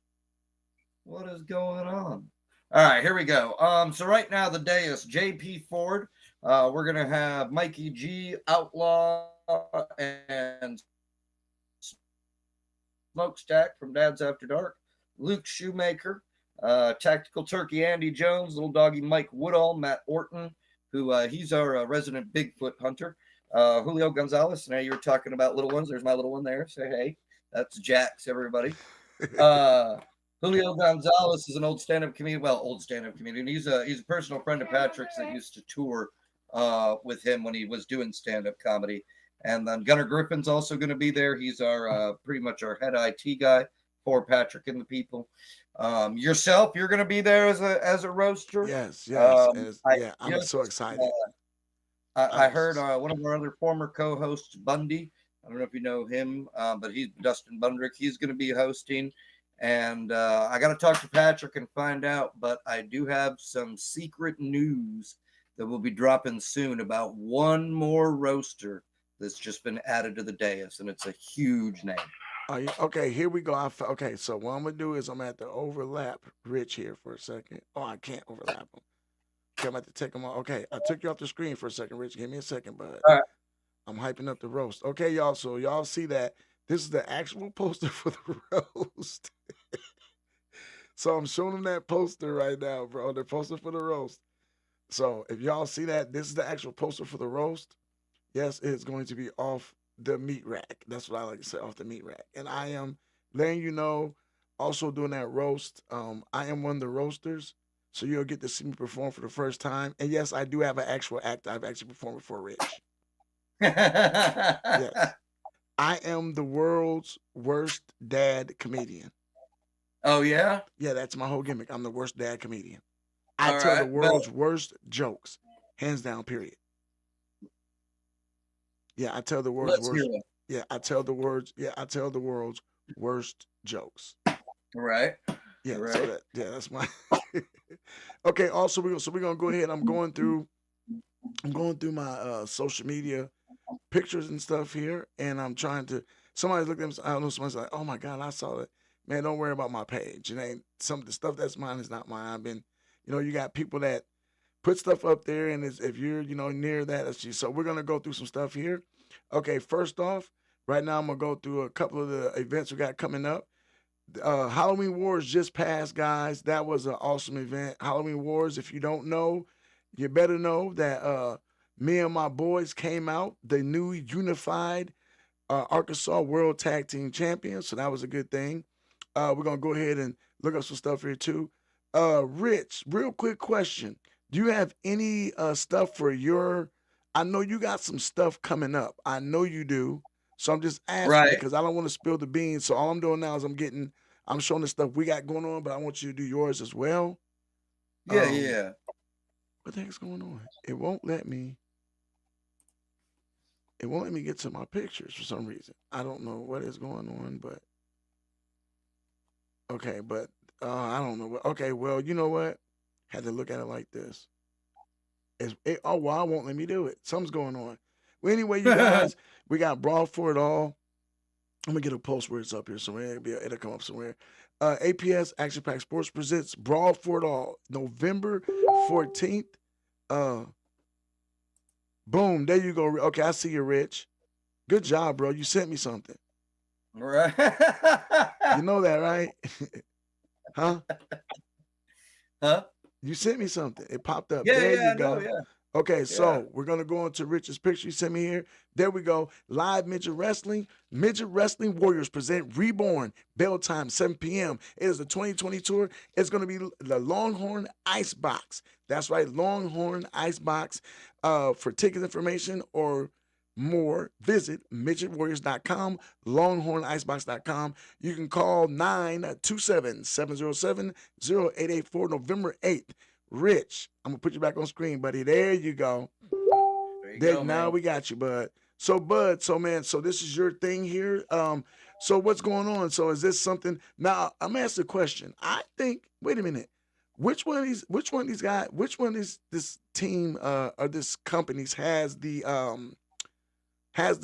What is going on? All right, here we go. So right now the day is JP Ford. We're gonna have Mikey G, Outlaw, and Smokestack from Dad's After Dark, Luke Shoemaker, Tactical Turkey Andy Jones, Little Doggy Mike Woodall, Matt Orton, who he's our resident Bigfoot hunter, Julio Gonzalez. Now you were talking about little ones. There's my little one there. Say hey. That's Jax, everybody. Julio Gonzalez is an old stand-up comedian. Well, old stand-up comedian. He's a personal friend of Patrick's that used to tour with him when he was doing stand-up comedy. And then Gunnar Griffin's also going to be there. He's our pretty much our head IT guy for Patrick and the People. Yourself, you're going to be there as a roaster. Yes. I'm so excited. I heard Nice. one of our other former co-hosts, Bundy. I don't know if you know him, but he's Dustin Bundrick. He's going to be hosting, and I got to talk to Patrick and find out. But I do have some secret news that will be dropping soon about one more roaster that's just been added to the dais, and it's a huge name. Okay, here we go. Okay, so what I'm gonna do is I'm gonna have to overlap Rich here for a second. Oh, I can't overlap him. Okay, I'm gonna have to take him off. Okay, I took you off the screen for a second, Rich. Give me a second, bud. All right. I'm hyping up the roast. Okay, y'all. So y'all see that this is the actual poster for the roast. So I'm showing them that poster right now, bro. The poster for the roast. So if y'all see that, this is the actual poster for the roast. Yes, it's going to be off the meat rack. That's what I like to say, off the meat rack. And I am letting you know, also doing that roast. I am one of the roasters, so you'll get to see me perform for the first time. And yes, I do have an actual act I've actually performed before, Rich. Yes. I am the world's worst dad comedian. Oh yeah. Yeah, that's my whole gimmick. I'm the worst dad comedian. I All tell the right. Well, world's worst jokes, hands down, period. Yeah, I tell the world's let's hear worst. it. Yeah, I tell the words. Yeah, I tell the world's worst jokes. Right. Yeah, so Right. that's my. Okay. Also, we're gonna go ahead. I'm going through my social media pictures and stuff here, and I'm trying to. Somebody's looking at me. I don't know. Somebody's like, "Oh my God, I saw it." Man, don't worry about my page. It ain't some of the stuff that's mine is not mine. I've been, you got people that put stuff up there, and if you're, near that, that's you. So we're gonna go through some stuff here. Okay, first off, right now I'm gonna go through a couple of the events we got coming up. Halloween Wars just passed, guys. That was an awesome event. Halloween Wars, if you don't know, you better know that me and my boys came out the new unified Arkansas World Tag Team Champions. So that was a good thing. We're gonna go ahead and look up some stuff here too. Rich, real quick question: do you have any stuff for your? I know you got some stuff coming up. I know you do. So I'm just asking Right. because I don't want to spill the beans. So all I'm doing now is I'm showing the stuff we got going on, but I want you to do yours as well. Yeah. Um, Yeah. what the heck's going on? It won't let me. It won't let me get to my pictures for some reason. I don't know what is going on, but okay, but I don't know. Okay, well, you know what? Had to look at it like this. Oh, well, it won't let me do it. Something's going on. Well, anyway, you guys, we got Brawl for It All. I'm gonna get a post where it's up here somewhere. It'll come up somewhere. APS Action Pack Sports presents Brawl for It All, November 14th. Boom, there you go. Okay, I see you, Rich. Good job, bro. You sent me something. Right. You know that, right? Huh? Huh? You sent me something. It popped up. Yeah. There Yeah. you I know. go. Yeah. Okay, Yeah. so we're gonna go into Rich's picture you sent me here. There we go. Live Midget Wrestling. Midget Wrestling Warriors present Reborn. Bell time 7 p.m. It is the 2020 tour. It's gonna be the Longhorn Ice Box. That's right, Longhorn Ice Box. For ticket information or more, visit midgetwarriors.com, longhornicebox.com. You can call 927-707-0884, November 8th. Rich, I'm gonna put you back on screen, buddy. There you go. There you There, go, now man. we got you, bud. So man, so this is your thing here. So what's going on? So is this something? Now I'm gonna ask a question. I think. Wait a minute. Which one of these guys? Which one is this team? Or this companies has the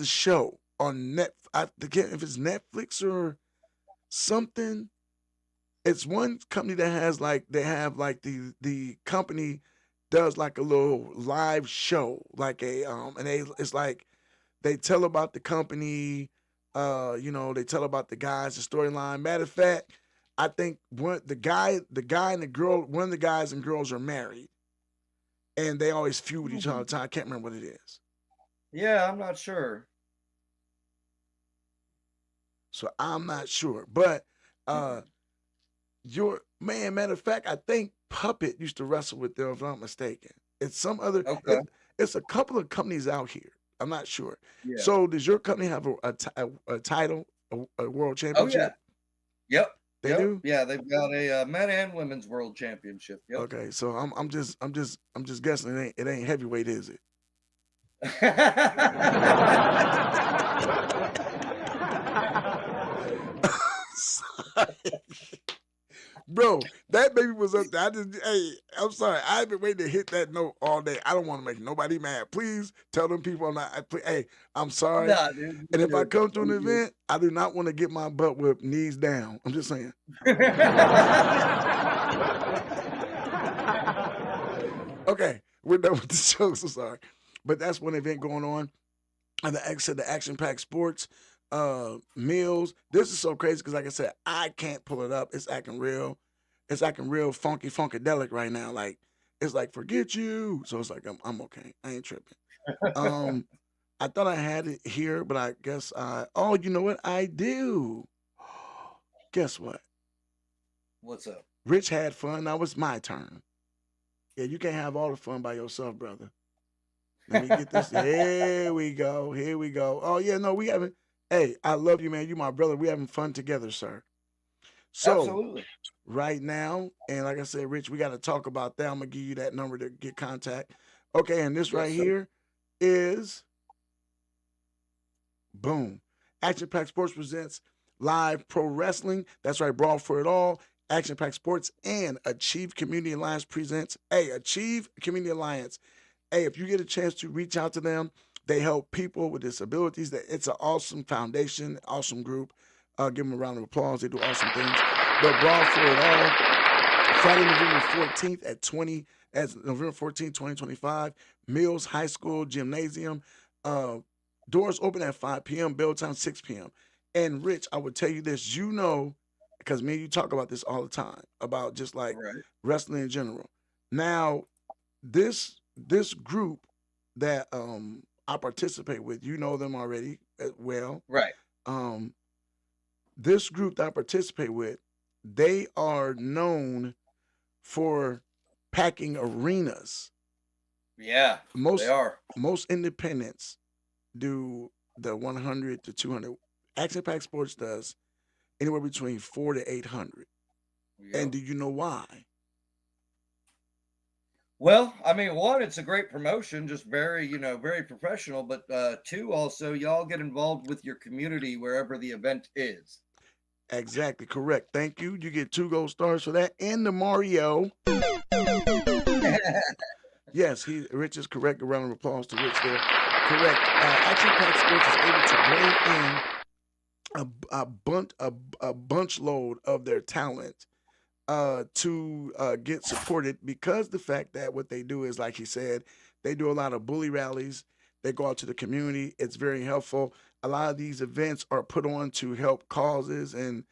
show on Net? I forget if it's Netflix or something. It's one company that has the company does like a little live show, like a it's like they tell about the company, they tell about the guys, the storyline. Matter of fact, I think the guy and the girl, one of the guys and girls are married, and they always feud with each other all the time. I can't remember what it is. Yeah, I'm not sure. So I'm not sure, but matter of fact, I think Puppet used to wrestle with them, if I'm not mistaken. It's some other. Okay. It's a couple of companies out here. I'm not sure. Yeah. So does your company have a title, a world Oh championship? yeah. Yep. They Yep. do. Yeah, they've got a men and women's world championship. Yep. Okay, so I'm just guessing it ain't heavyweight, is it? Bro, that baby was up there. Hey, I'm sorry. I've been waiting to hit that note all day. I don't want to make nobody mad. Please tell them people I'm not. Hey, I'm sorry. Nah, dude. And if I You're come to an good. event, I do not want to get my butt whipped knees down. I'm just saying. Okay, we're done with the jokes. I'm sorry. But that's one event going on. And the Action Pack Sports meals. This is so crazy because, like I said, I can't pull it up. It's acting real. It's acting real funky, funkadelic right now. Like it's like forget you. So it's like I'm okay. I ain't tripping. I thought I had it here, but I guess oh, you know what? I do. Guess what? What's up? Rich had fun. Now it's my turn. Yeah, you can't have all the fun by yourself, brother. Let me get this. Here we go. Here we go. Oh yeah, no, we haven't. Hey, I love you, man. You my brother. We having fun together, sir. So Absolutely. right now, and like I said, Rich, we got to talk about that. I'm gonna give you that number to get contact. Okay, and this right Yes, sir. here is boom. Action Pack Sports presents live pro wrestling. That's right, Brawl for It All. Action Pack Sports and Achieve Community Alliance presents. Hey, Achieve Community Alliance. Hey, if you get a chance to reach out to them, they help people with disabilities. It's an awesome foundation, awesome group. Give them a round of applause. They do awesome things. But Brawl for It All, Friday, November 14th November 14th, 2025, Mills High School Gymnasium. Doors open at 5 p.m., bell time 6 p.m. And Rich, I would tell you this, you know, because me and you talk about this all the time, about just like Right. wrestling in general. Now, this group that I participate with, you know them already well. Right. This group that I participate with, they are known for packing arenas. Yeah. They are. Most independents do the 100 to 200. Action Pack Sports does anywhere between 400 to 800. Yep. And do you know why? Well, I mean, one, it's a great promotion, just very, very professional. But two, also, y'all get involved with your community wherever the event is. Exactly, correct. Thank you. You get 2 gold stars for that. And the Mario. Yes, Rich is correct. A round of applause to Rich there. Correct. Action Pack Sports is able to bring in a bunch load of their talent to get supported because the fact that what they do is, like he said, they do a lot of bully rallies. They go out to the community. It's very helpful. A lot of these events are put on to help causes and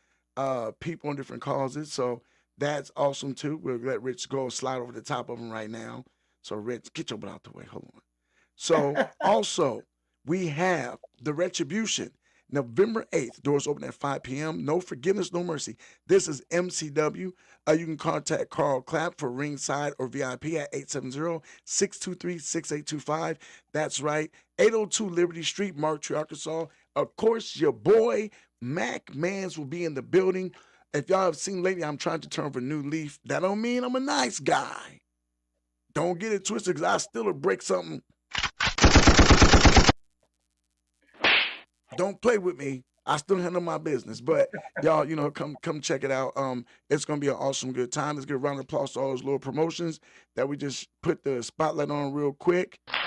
people on different causes. So that's awesome too. We'll let Rich go slide over the top of them right now. So Rich, get your butt out the way. Hold on. So also we have the Retribution. November 8th, doors open at 5 p.m. No forgiveness, no mercy. This is MCW. You can contact Carl Clapp for ringside or VIP at 870-623-6825. That's right, 802 Liberty Street, Marktree, Arkansas. Of course, your boy, Mac Manz, will be in the building. If y'all have seen lately, I'm trying to turn over a new leaf. That don't mean I'm a nice guy. Don't get it twisted, because I still will break something. Don't play with me. I still handle my business. But y'all, come check it out. It's gonna be an awesome good time. Let's give a round of applause to all those little promotions that we just put the spotlight on real quick. Okay,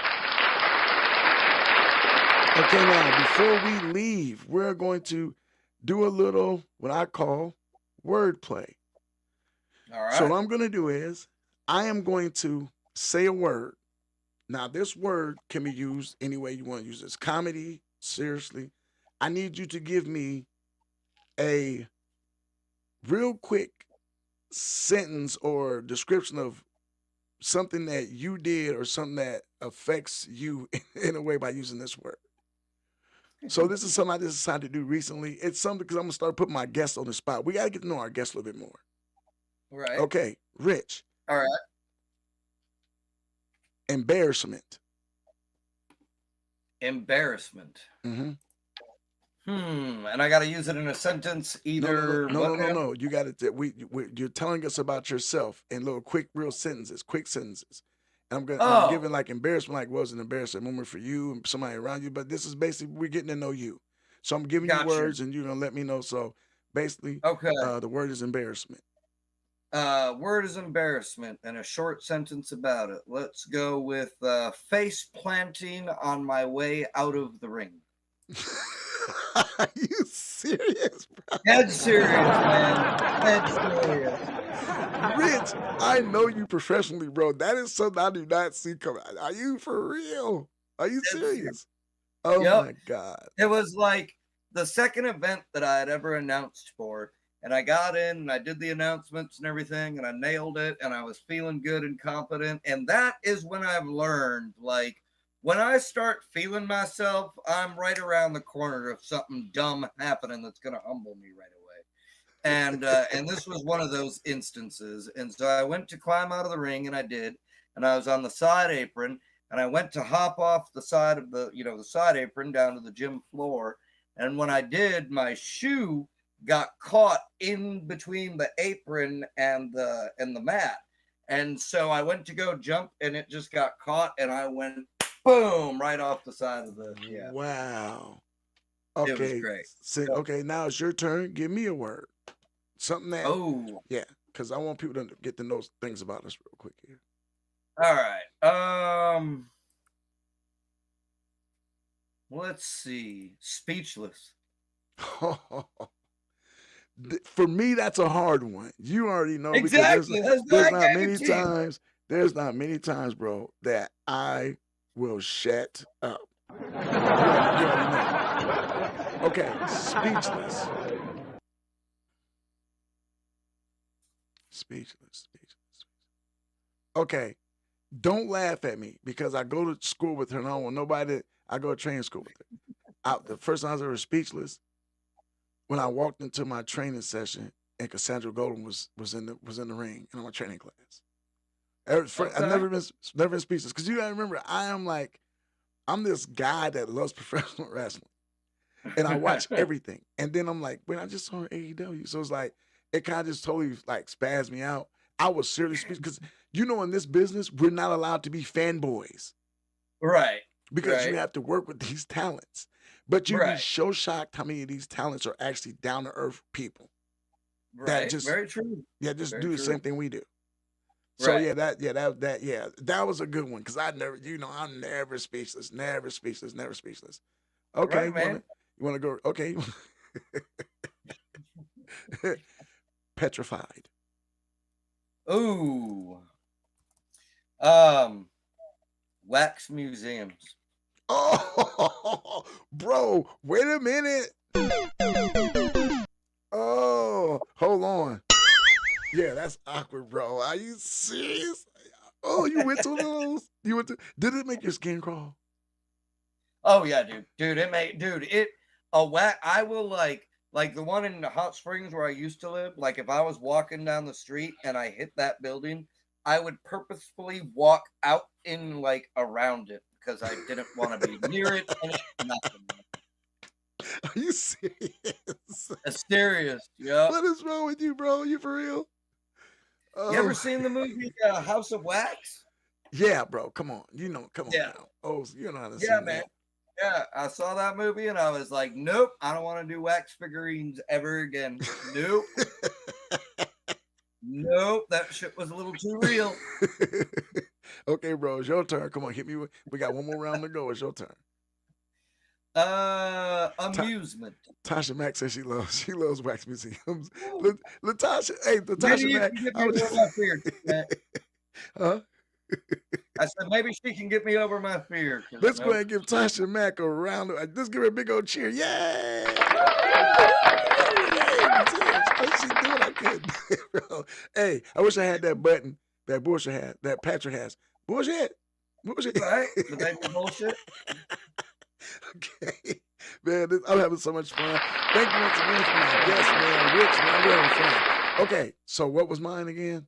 now before we leave, we're going to do a little what I call wordplay. All right. So what I'm gonna do is I am going to say a word. Now, this word can be used any way you want to use it. It's comedy, seriously. I need you to give me a real quick sentence or description of something that you did or something that affects you in a way by using this word. So this is something I just decided to do recently. It's something because I'm going to start putting my guests on the spot. We got to get to know our guests a little bit more. Right. Okay, Rich. All right. Embarrassment. Embarrassment. Mm-hmm. And I got to use it in a sentence either. No. You got to. You're telling us about yourself in little quick, real sentences, quick sentences. I'm Oh, giving like embarrassment, like was an embarrassing moment for you and somebody around you. But this is basically we're getting to know you. So I'm giving you gotcha. words and you're gonna let me know. So basically, Okay. the word is embarrassment. Word is embarrassment and a short sentence about it. Let's go with face planting on my way out of the ring. Are you serious, bro? Dead serious, man. Dead serious. Rich, I know you professionally, bro. That is something I do not see coming. Are you for real? Are you Dead serious. serious? Oh Yep. my God. It was like the second event that I had ever announced for. And I got in and I did the announcements and everything and I nailed it and I was feeling good and confident. And that is when I've learned, like, when I start feeling myself, I'm right around the corner of something dumb happening that's going to humble me right away. And this was one of those instances. And so I went to climb out of the ring and I did. And I was on the side apron and I went to hop off the side of the side apron down to the gym floor. And when I did, my shoe got caught in between the apron and the mat. And so I went to go jump and it just got caught and I went boom right off the side of the Wow. It was Okay. great. Okay, now it's your turn. Give me a word. Something that Oh, yeah, because I want people to get to know things about us real quick here. all right. Let's see. Speechless. For me, that's a hard one. You already know because Exactly. That's why there's I not gave many it to you. times. There's not many times, bro, that I will shut up. You already know. Okay, speechless. Speechless. Okay, don't laugh at me because I go to school with her and I don't want nobody. I go to training school with her. The first time I was ever speechless when I walked into my training session and Cassandra Golden was in the ring in my training class. I've never been speechless because you gotta remember I'm this guy that loves professional wrestling and I watch everything and then I'm like, wait, I just saw AEW, so it's like it kind of just totally like spazzed me out. I was seriously speechless because in this business we're not allowed to be fanboys, Right. because right. you have to work with these talents. But you'd be Right. so shocked how many of these talents are actually down to earth people that Right. just Very true. just Very do the true. same thing we do. So Right. that was a good one because I'm never speechless, never speechless, never speechless. Okay, Right, man. you wanna go? Okay, petrified. Ooh. Wax museums. Oh, bro, wait a minute. Oh, hold on. Yeah, that's awkward, bro. Are you serious? Oh, you went to those? Did it make your skin crawl? Oh yeah, dude. I will like the one in the hot springs where I used to live. Like if I was walking down the street and I hit that building, I would purposefully walk out in like around it because I didn't want to be near it and nothing. Are you serious? That's serious. Yeah. What is wrong with you, bro? You for real? You Oh, ever seen the movie House of Wax? yeah, bro. Come on. Come on Yeah. now. Oh, you know how to Yeah, seen man. that. Yeah, I saw that movie and I was like, nope, I don't want to do wax figurines ever again. Nope. Nope, that shit was a little too real. Okay, bro, it's your turn. Come on, hit me. We got one more round to go. It's your turn. Amusement. Tasha Mack says she loves wax museums. Latasha, hey, Maybe Latasha you Mack. can get I me was over my fear. Matt. huh? I said maybe she can get me over my fear. Let's go ahead and give Tasha Mack a round. Let's give her a big old cheer. Yay! She doing I couldn't. Bro. Hey, I wish I had that button that Bullshit had, that Patrick has. Bullshit. Right? But that was bullshit. Okay. Man, I'm having so much fun. Thank you once again for my guest, man. Rich, man, we're having fun. Okay, so what was mine again?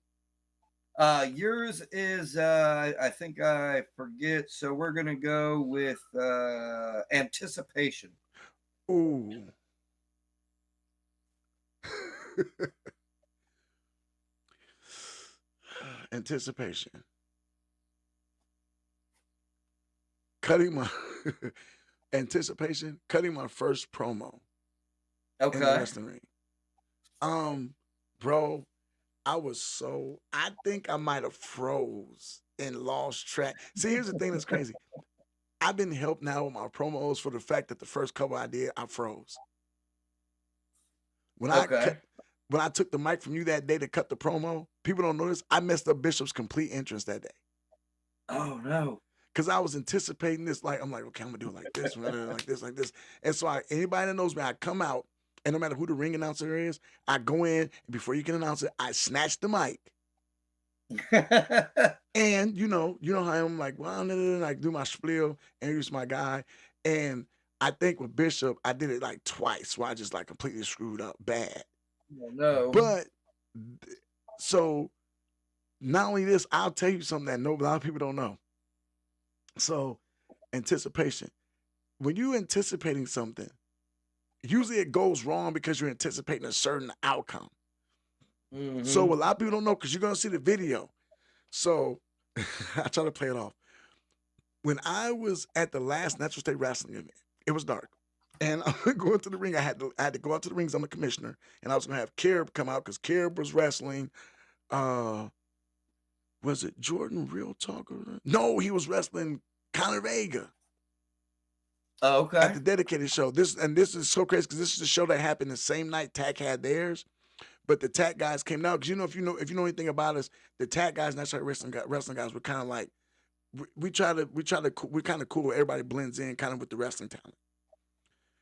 Yours is I think I forget. So we're gonna go with anticipation. Ooh. Anticipation. cutting my anticipation, cutting my first promo in the Okay. wrestling ring. Bro, I think I might have froze and lost track. See, here's the thing that's crazy. I've been helped now with my promos for the fact that the first couple I did, I froze. When I Okay. when I took the mic from you that day to cut the promo, people don't notice I messed up Bishop's complete entrance that day. Oh no. Because I was anticipating this, like, I'm like, okay, I'm gonna do it like this, like this, like this. And so anybody that knows me, I come out, and no matter who the ring announcer is, I go in, and before you can announce it, I snatch the mic. And you know how I'm like, well, like do my spiel, introduce my guy. And I think with Bishop, I did it like twice where I just like completely screwed up bad. Oh, no. But so not only this, I'll tell you something that a lot of people don't know. So anticipation. When you're anticipating something, usually it goes wrong because you're anticipating a certain outcome. So a lot of people don't know because you're gonna see the video. So I try to play it off. When I was at the last Natural State Wrestling event, it was dark. And I'm going to the ring. I had to go out to the rings. I'm the commissioner. And I was gonna have Kerb come out because Kerb was wrestling. Was it Jordan Real Talk? No, he was wrestling Conor Vega. Oh, okay. At the dedicated show. This is so crazy because this is a show that happened the same night TAC had theirs. But the TAC guys came out because if you know anything about us, the TAC guys and that's our wrestling guys were kind of like we're kind of cool. Everybody blends in kind of with the wrestling talent.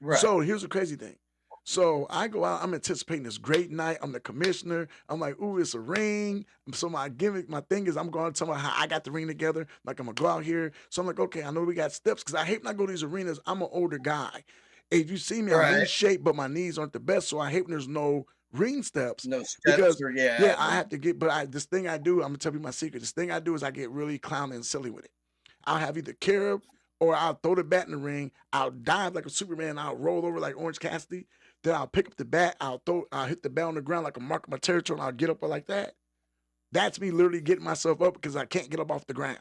Right. So here's the crazy thing. So I go out, I'm anticipating this great night. I'm the commissioner. I'm like, ooh, it's a ring. So my gimmick, my thing is I'm going to tell them how I got the ring together. Like I'm going to go out here. So I'm like, okay, I know we got steps because I hate when I go to these arenas. I'm an older guy. If you see me, I'm in shape, but my knees aren't the best. So I hate when there's no ring steps. No steps because, or I have to get, but this thing I do, I'm going to tell you my secret. This thing I do is I get really clowny and silly with it. I'll have either Kerb or I'll throw the bat in the ring. I'll dive like a Superman. I'll roll over like Orange Cassidy. Then I'll pick up the bat. I'll hit the bat on the ground like a mark of my territory, and I'll get up like that. That's me literally getting myself up because I can't get up off the ground.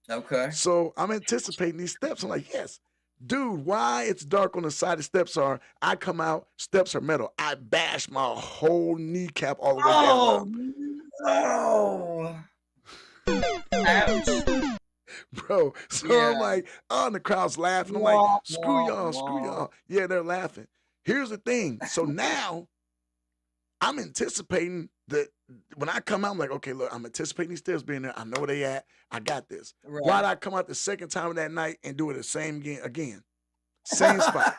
Okay. So I'm anticipating these steps. I'm like, yes, dude, why it's dark on the side the steps are, I come out, steps are metal. I bash my whole kneecap all the way down. Ouch. Bro, so I'm like, oh, and the crowd's laughing. I'm like, screw y'all. Yeah, they're laughing. Here's the thing. So now I'm anticipating that when I come out, I'm like, okay, look, I'm anticipating these steps being there. I know where they at. I got this. Right. Why'd I come out the second time of that night and do it the same again? Same spot.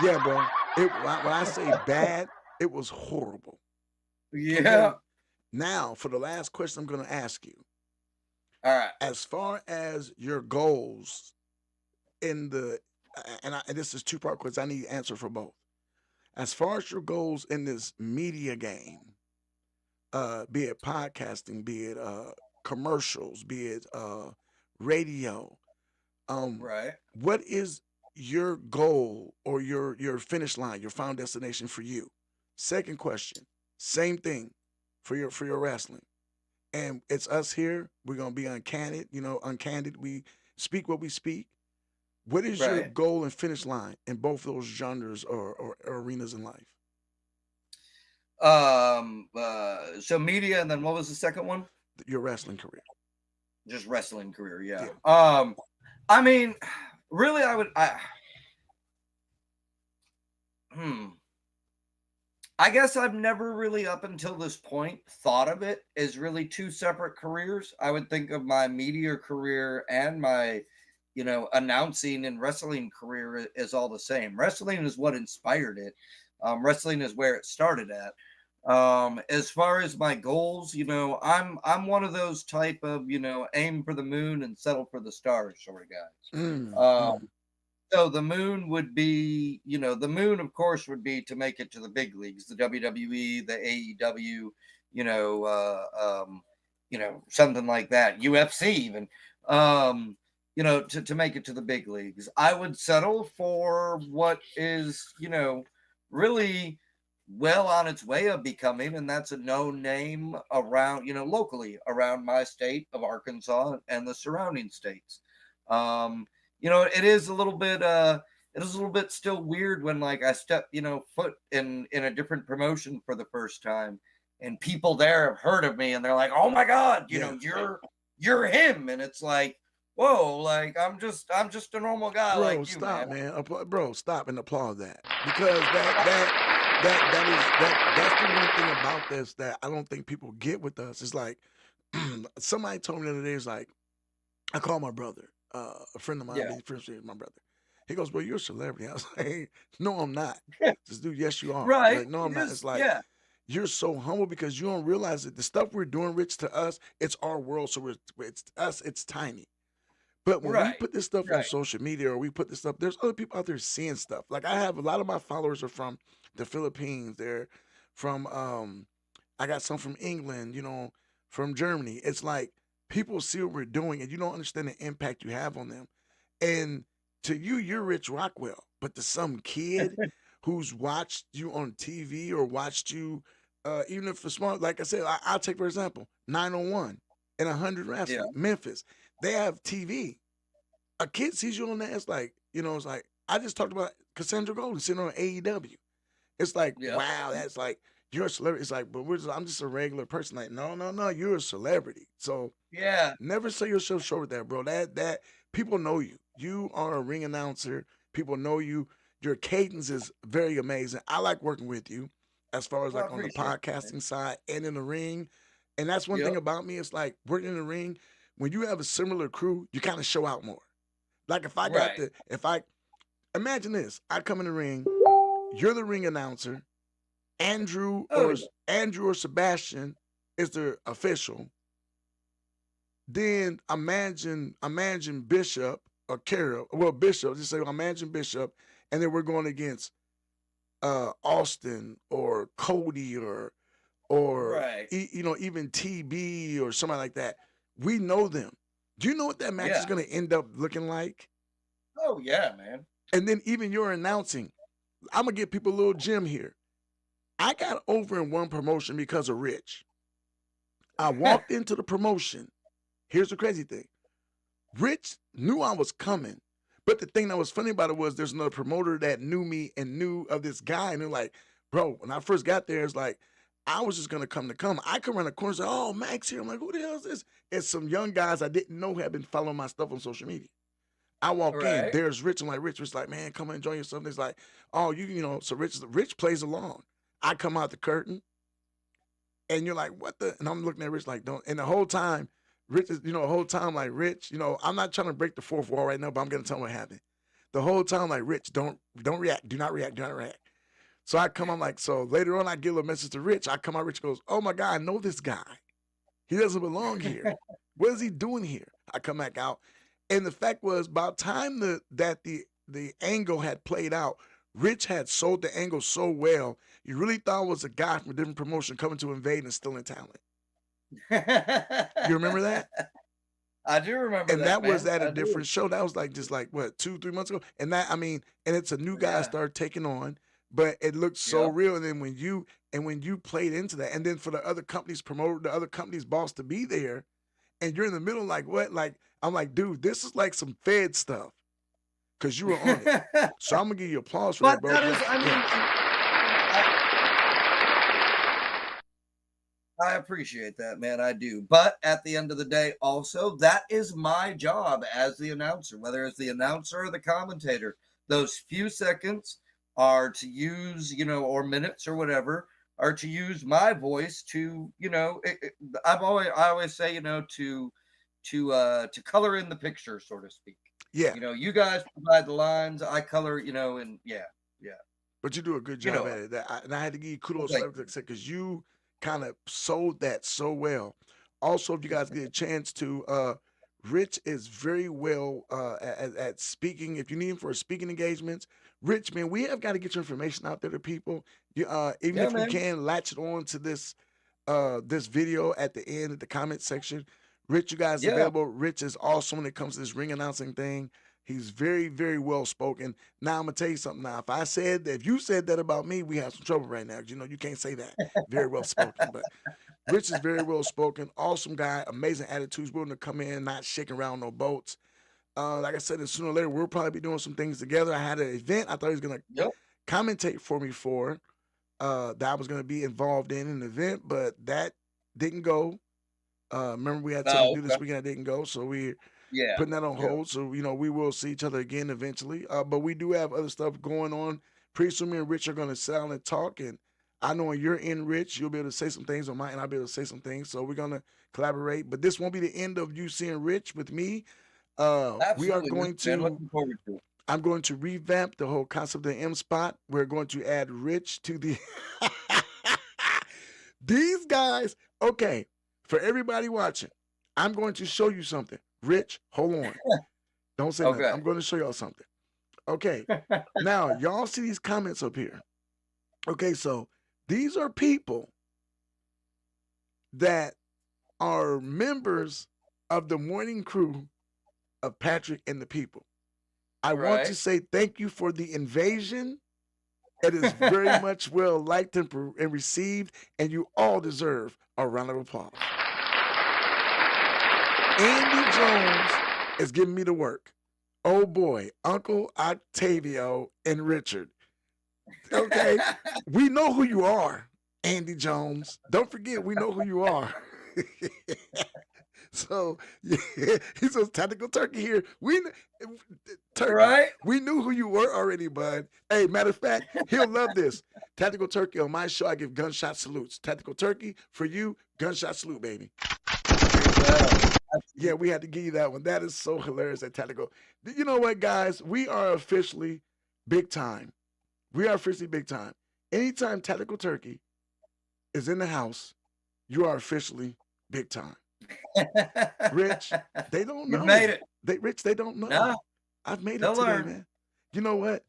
Yeah, bro. When I say bad, it was horrible. Yeah. Okay? Now, for the last question I'm going to ask you. All right. As far as your goals in the, and this is two-part because I need an answer for both. As far as your goals in this media game, be it podcasting, be it commercials, be it radio, right. What is your goal or your finish line, your final destination for you? Second question, same thing for your wrestling. And it's us here. We're gonna be uncandid, uncandid. We speak what we speak. What is your goal and finish line in both those genres or arenas in life? So media, and then what was the second one? Your wrestling career. Just wrestling career, yeah. I mean, really, I guess I've never really, up until this point, thought of it as really two separate careers. I would think of my media career and my, announcing and wrestling career as all the same. Wrestling is what inspired it. Wrestling is where it started at. As far as my goals, I'm one of those type of, aim for the moon and settle for the stars sort of guys. So the moon would be, the moon, of course, would be to make it to the big leagues, the WWE, the AEW, something like that, UFC even, to make it to the big leagues. I would settle for what is, really well on its way of becoming, and that's a known name around, locally around my state of Arkansas and the surrounding states. It is a little bit still weird when like I step, foot in a different promotion for the first time, and people there have heard of me and they're like, "Oh my God, you're him," and it's like, whoa, like I'm just a normal guy Bro, like you, stop, man. man. Bro, stop and applaud that. Because that's the one thing about this that I don't think people get with us. It's like somebody told me the other day, it's like, I call my brother, a friend of mine, Yeah. been friends with my brother. He goes, "Bro, you're a celebrity." I was like, "Hey, no, I'm not." This dude, "Yes, you are." Right. Like, "No, I'm not." Yes. It's like, Yeah. you're so humble because you don't realize that the stuff we're doing, Rich, to us, it's our world. So it's to us, it's tiny. But when we Right. put this stuff on Right. social media or we put this stuff, there's other people out there seeing stuff. Like I have a lot of my followers are from the Philippines. They're from I got some from England, from Germany. It's like people see what we're doing and you don't understand the impact you have on them. And to you, you're Rich Rockwell. But to some kid who's watched you on TV or watched you, even if it's small, like I said, I'll take for example, 901 and 100 Yeah. Wrestling, Memphis. They have TV. A kid sees you on that, it's like, it's like, I just talked about Cassandra Golden sitting on AEW. It's like, Yeah. wow, that's like, you're a celebrity. It's like, but I'm just a regular person. Like, no, you're a celebrity. So Yeah. never sell yourself short with that, bro. That people know you. You are a ring announcer. People know you. Your cadence is very amazing. I like working with you as far as Well, I like on the appreciate it, man. podcasting side and in the ring. And that's one thing Yep. about me. It's like working in the ring. When you have a similar crew, you kind of show out more. Like if I got Right. imagine this, I come in the ring, you're the ring announcer, Andrew Oh, or Sebastian is the official. Then imagine Bishop or Carol. Well, Bishop, just say I'm managing Bishop, and then we're going against Austin or Cody or right. even TB or somebody like that. We know them. Do you know what that match is Yeah. going to end up looking like? Oh, yeah, man. And then even your announcing. I'm going to give people a little gem here. I got over in one promotion because of Rich. I walked into the promotion. Here's the crazy thing. Rich knew I was coming. But the thing that was funny about it was there's another promoter that knew me and knew of this guy. And they're like, bro, when I first got there, it's like, I was just going to come. I come around the corner and say, oh, Max here. I'm like, who the hell is this? It's some young guys I didn't know had been following my stuff on social media. I walk in, Right. there's Rich. I'm like, Rich like, man, come and enjoy yourself. And it's like, oh, so Rich plays along. I come out the curtain and you're like, what the? And I'm looking at Rich like, don't. And the whole time, Rich is, the whole time like, Rich, I'm not trying to break the fourth wall right now, but I'm going to tell him what happened. The whole time like, Rich, don't react. Do not react. So I come, I'm like, so later on I give a message to Rich. I come out, Rich goes, oh my God, I know this guy. He doesn't belong here. What is he doing here? I come back out. And the fact was, by the time that the angle had played out, Rich had sold the angle so well, you really thought it was a guy from a different promotion coming to invade and stealing talent. You remember that? I do remember And that, that was man. at a I do. different show. That was like just like what 2-3 months ago. And that and it's a new guy Yeah. started taking on, but it looked so Yep. real. And then when you played into that, and then for the other company's promoter, the other company's boss to be there, and you're in the middle, like what? Like I'm like, dude, this is like some Fed stuff, because you were on it. So I'm gonna give you applause for that, But bro. that is, I mean, I appreciate that, man. I do. But at the end of the day, also, that is my job as the announcer, whether it's the announcer or the commentator. Those few seconds are to use, or minutes or whatever, are to use my voice to, I always say, to color in the picture, so to speak. Yeah, You guys provide the lines, I color, and yeah. but you do a good job at it. And I had to give you kudos Thank because you kind of sold that so well. Also, if you guys get a chance to, Rich is very well at speaking. If you need him for speaking engagements, Rich, man, we have got to get your information out there to people. Even Yeah, if you man. can, latch it on to this video at the end at the comment section. Rich, you guys Yeah. available. Rich is awesome when it comes to this ring announcing thing. He's very, very well spoken. Now I'm gonna tell you something. Now, if you said that about me, we have some trouble right now. 'Cause you know you can't say that. Very well spoken, but Rich is very well spoken. Awesome guy, amazing attitudes, willing to come in, not shaking around no boats. Like I said, sooner or later we'll probably be doing some things together. I had an event I thought he was gonna Yep. commentate for me that I was gonna be involved in an event, but that didn't go. Remember we had something Oh, to do this okay. weekend that didn't go, so we're Yeah. putting that on Yeah. hold. So we will see each other again eventually. But we do have other stuff going on. Pretty soon me and Rich are gonna sit down and talk, and I know when you're in, Rich, you'll be able to say some things on mine, and I'll be able to say some things. So we're gonna collaborate. But this won't be the end of you seeing Rich with me. We are Absolutely, going man. to. Looking forward to it. I'm going to revamp the whole concept of the M spot. We're going to add Rich to the. These guys, okay, for everybody watching, I'm going to show you something. Rich, hold on. Don't say nothing. Okay. I'm going to show y'all something. Okay, now y'all see these comments up here. Okay, so these are people that are members of the morning crew of Patrick and the People. I want to Right. say thank you for the invasion. It is very much well liked and received, and you all deserve a round of applause. Andy Jones is giving me the work. Oh boy, Uncle Octavio and Richard. Okay, we know who you are, Andy Jones. Don't forget, we know who you are. So yeah, he says tactical turkey here. Turkey. Right. We knew who you were already, bud. Hey, matter of fact, he'll love this. Tactical turkey on my show. I give gunshot salutes. Tactical turkey for you. Gunshot salute, baby. Yeah, we had to give you that one. That is so hilarious. That tactical. You know what, guys? We are officially big time. We are officially big time. Anytime tactical turkey is in the house, you are officially big time. Rich, they don't know. You made it. Rich, they don't know. No, I've made it they'll today, learn. man. You know what?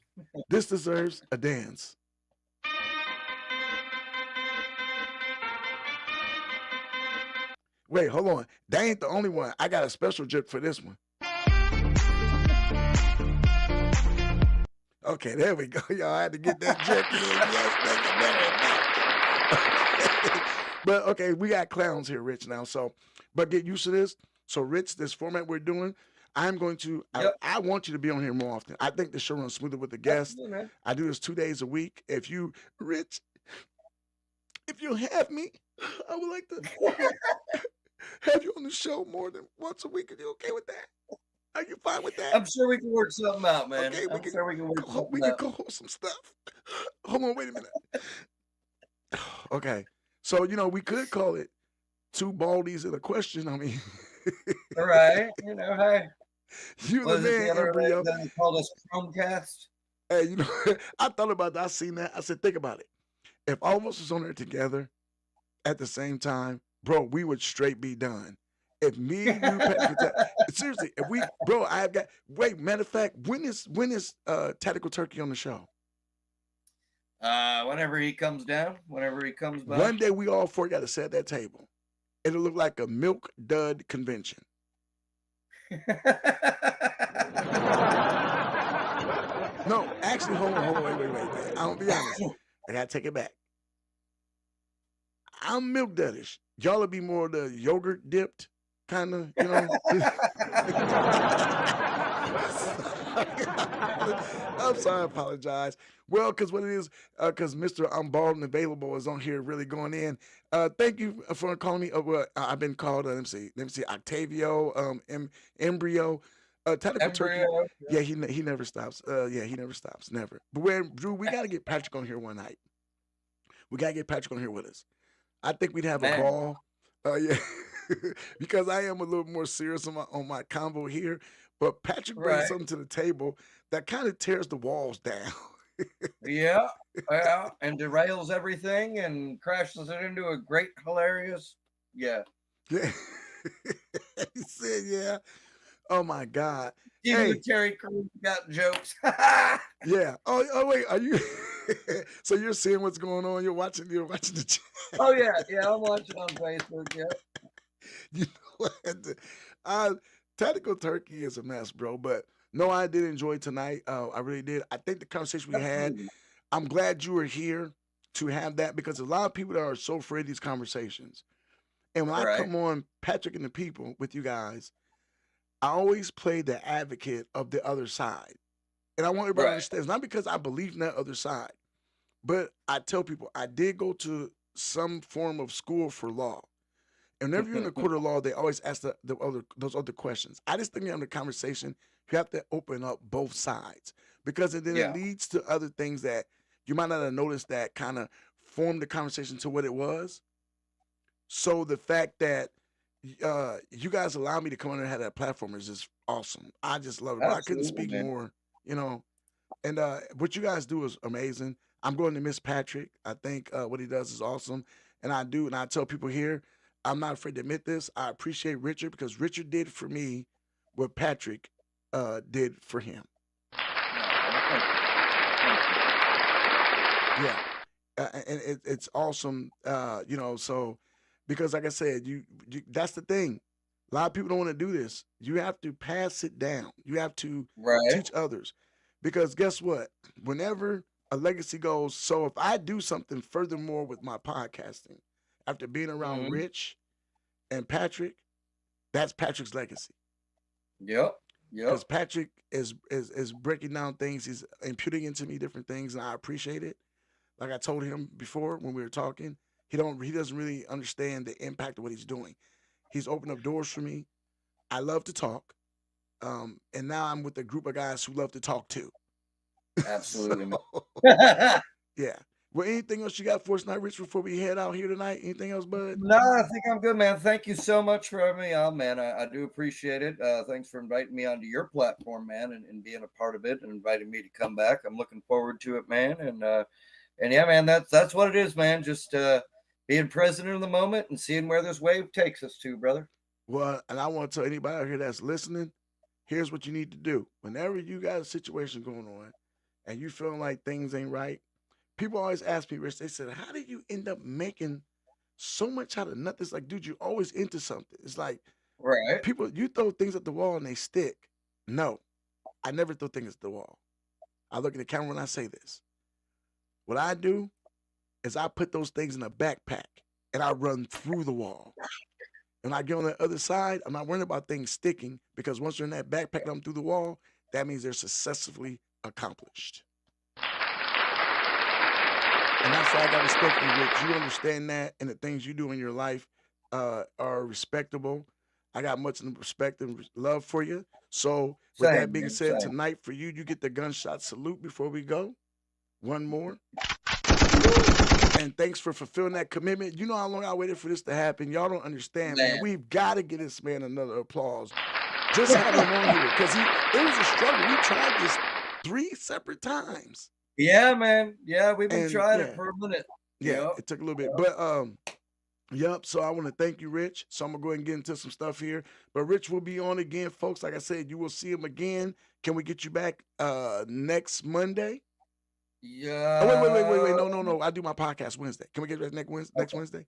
This deserves a dance. Wait, hold on. That ain't the only one. I got a special drip for this one. Okay, there we go. Y'all I had to get that drip in. Yes, but okay, we got clowns here, Rich, now. So, but get used to this. So, Rich, this format we're doing, I'm going to, Yep. I want you to be on here more often. I think the show runs smoother with the guests. Absolutely, man. I do this 2 days a week. If you, Rich, if you'll have me, I would like to have you on the show more than once a week. Are you okay with that? Are you fine with that? I'm sure we can work something out, man. Okay, I'm sure we can work we something can out. co-host some stuff. Hold on, wait a minute. Okay, so we could call it two baldies and a question. I mean, All right. Hey, you the was it the man, other embryo. that they called us Chromecast? Hey, I thought about that. I seen that. I said, think about it. If all of us was on there together at the same time, bro, we would straight be done. If me, you, Patrick, seriously, if we, bro, I've got. Wait, matter of fact, when is Tactical Turkey on the show? Whenever he comes down, whenever he comes by. One day we all four got to sit at that table. It'll look like a milk dud convention. No, actually, hold on, wait. I'm gonna be honest. I gotta take it back. I'm milk duddish. Y'all will be more the yogurt dipped kind of, I'm sorry, I apologize. Well, because what it is, because Mr. I'm Bald and Available is on here really going in. Thank you for calling me. Well, I've been called, let me see, Octavio, Embryo. Tactical Turkey, Embryo. yeah, he never stops. He never stops, never. But Drew, we got to get Patrick on here one night. We got to get Patrick on here with us. I think we'd have a Man. ball. Yeah, because I am a little more serious on my combo here. But Patrick brings Right. something to the table that kind of tears the walls down. Yeah, and derails everything and crashes it into a great, hilarious. Yeah. Yeah. He said, yeah. Oh my God. Even Hey. the Terry Crews got jokes. Yeah. Oh wait, are you so you're seeing what's going on? You're watching the chat. Oh yeah, I'm watching on Facebook. Yeah. You know what? Tactical Turkey is a mess, bro. But No, I did enjoy tonight. I really did. I think the conversation we had, Absolutely. I'm glad you were here to have that because a lot of people that are so afraid of these conversations. And when I Right. come on Patrick and the People with you guys, I always play the advocate of the other side. And I want everybody to Right. understand it's not because I believe in that other side, but I tell people I did go to some form of school for law. And whenever you're in the court of law, they always ask those other questions. I just think in the conversation, you have to open up both sides because then it Yeah. leads to other things that you might not have noticed that kind of formed the conversation to what it was. So the fact that you guys allow me to come on and have that platform is just awesome. I just love it, bro. I couldn't Absolutely, speak man. more, you know. And what you guys do is amazing. I'm going to miss Patrick. I think what he does is awesome. And I do, and I tell people here, I'm not afraid to admit this. I appreciate Richard because Richard did for me what Patrick did for him. Yeah. Thank you. Yeah. And it's awesome, so because like I said, you that's the thing. A lot of people don't want to do this. You have to pass it down. You have to Right. teach others. Because guess what? Whenever a legacy goes, so if I do something furthermore with my podcasting, after being around Hmm. Rich and Patrick, that's Patrick's legacy. Yep. Yep. Because Patrick is breaking down things, he's imputing into me different things, and I appreciate it. Like I told him before when we were talking, he doesn't really understand the impact of what he's doing. He's opened up doors for me. I love to talk. And now I'm with a group of guys who love to talk too. So, Absolutely, man. yeah. Well, anything else you got for us tonight, Rich, before we head out here tonight? Anything else, bud? No, I think I'm good, man. Thank you so much for having me on, man. I do appreciate it. Thanks for inviting me onto your platform, man, and being a part of it and inviting me to come back. I'm looking forward to it, man. And yeah, man, that's what it is, man. Just being present in the moment and seeing where this wave takes us to, brother. Well, and I want to tell anybody out here that's listening, here's what you need to do. Whenever you got a situation going on and you feeling like things ain't right, people always ask me, Rich, they said, how did you end up making so much out of nothing? It's like, dude, you're always into something. It's like Right. people, you throw things at the wall and they stick. No, I never throw things at the wall. I look at the camera when I say this. What I do is I put those things in a backpack and I run through the wall. And I get on the other side, I'm not worrying about things sticking because once you're in that backpack and I'm through the wall, that means they're successfully accomplished. And that's why I got respect for you, Rich. You understand that, and the things you do in your life are respectable. I got much respect and love for you. So, with that Same, being man. said, Same. tonight for you, you get the gunshot salute before we go. One more. And thanks for fulfilling that commitment. You know how long I waited for this to happen. Y'all don't understand, man. Man. We've got to give this man another applause. Just having him on here because it was a struggle. We tried this 3 separate times. Yeah, man. Yeah, we've been And trying yeah, it for a minute. yeah, Yep. it took a little bit. But yep. So I want to thank you, Rich. So I'm gonna go ahead and get into some stuff here. But Rich will be on again, folks. Like I said, you will see him again. Can we get you back next Monday? Oh, wait. Yeah. No. I do my podcast Wednesday. Can we get back next Wednesday?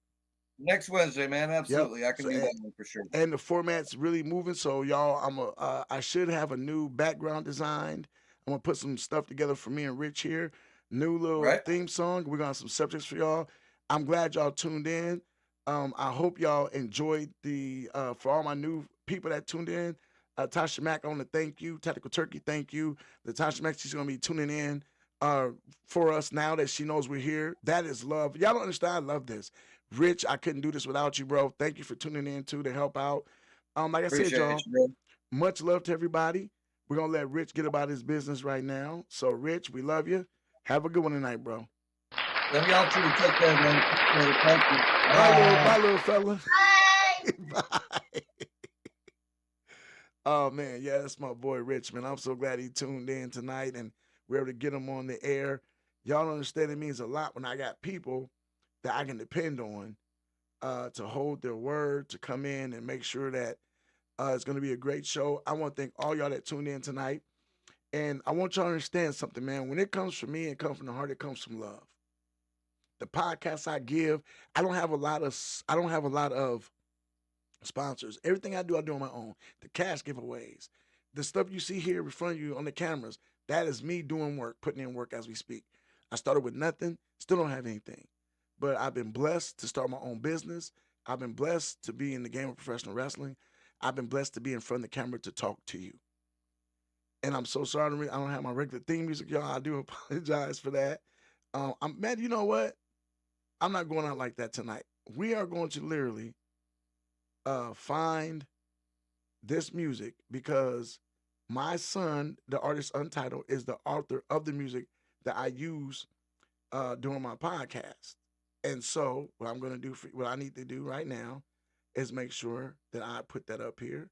Next Wednesday, man. Yep. Absolutely. I can So do that one for sure. and the format's really moving. So y'all, I should have a new background designed. I'm gonna put some stuff together for me and Rich here. New little Right. theme song. We're gonna have some subjects for y'all. I'm glad y'all tuned in. I hope y'all enjoyed the for all my new people that tuned in. Tasha Mack, I want to thank you. Tactical Turkey, thank you. Tasha Mack, she's gonna be tuning in for us now that she knows we're here. That is love. Y'all don't understand. I love this. Rich, I couldn't do this without you, bro. Thank you for tuning in too to help out. Like I said, Appreciate y'all, you, bro. much love to everybody. We're gonna let Rich get about his business right now. So, Rich, we love you. Have a good one tonight, bro. Love y'all too. Take care, man. Thank you. Bye, little fella. Bye. Oh man, yeah, that's my boy Rich, man. I'm so glad he tuned in tonight and we're able to get him on the air. Y'all don't understand, it means a lot when I got people that I can depend on to hold their word, to come in and make sure that it's going to be a great show. I want to thank all y'all that tuned in tonight. And I want y'all to understand something, man. When it comes from me, it comes from the heart, it comes from love. The podcasts I give, I don't have a lot of sponsors. Everything I do on my own. The cash giveaways, The stuff you see here in front of you on the cameras, that is me doing work, putting in work as we speak. I started with nothing, still don't have anything. But I've been blessed to start my own business. I've been blessed to be in the game of professional wrestling. I've been blessed to be in front of the camera to talk to you. And I'm so sorry I don't have my regular theme music, y'all. I do apologize for that. I'm mad. You know what? I'm not going out like that tonight. We are going to literally find this music because my son, the artist Untitled, is the author of the music that I use during my podcast. And so what I'm going to do, what I need to do right now is make sure that I put that up here.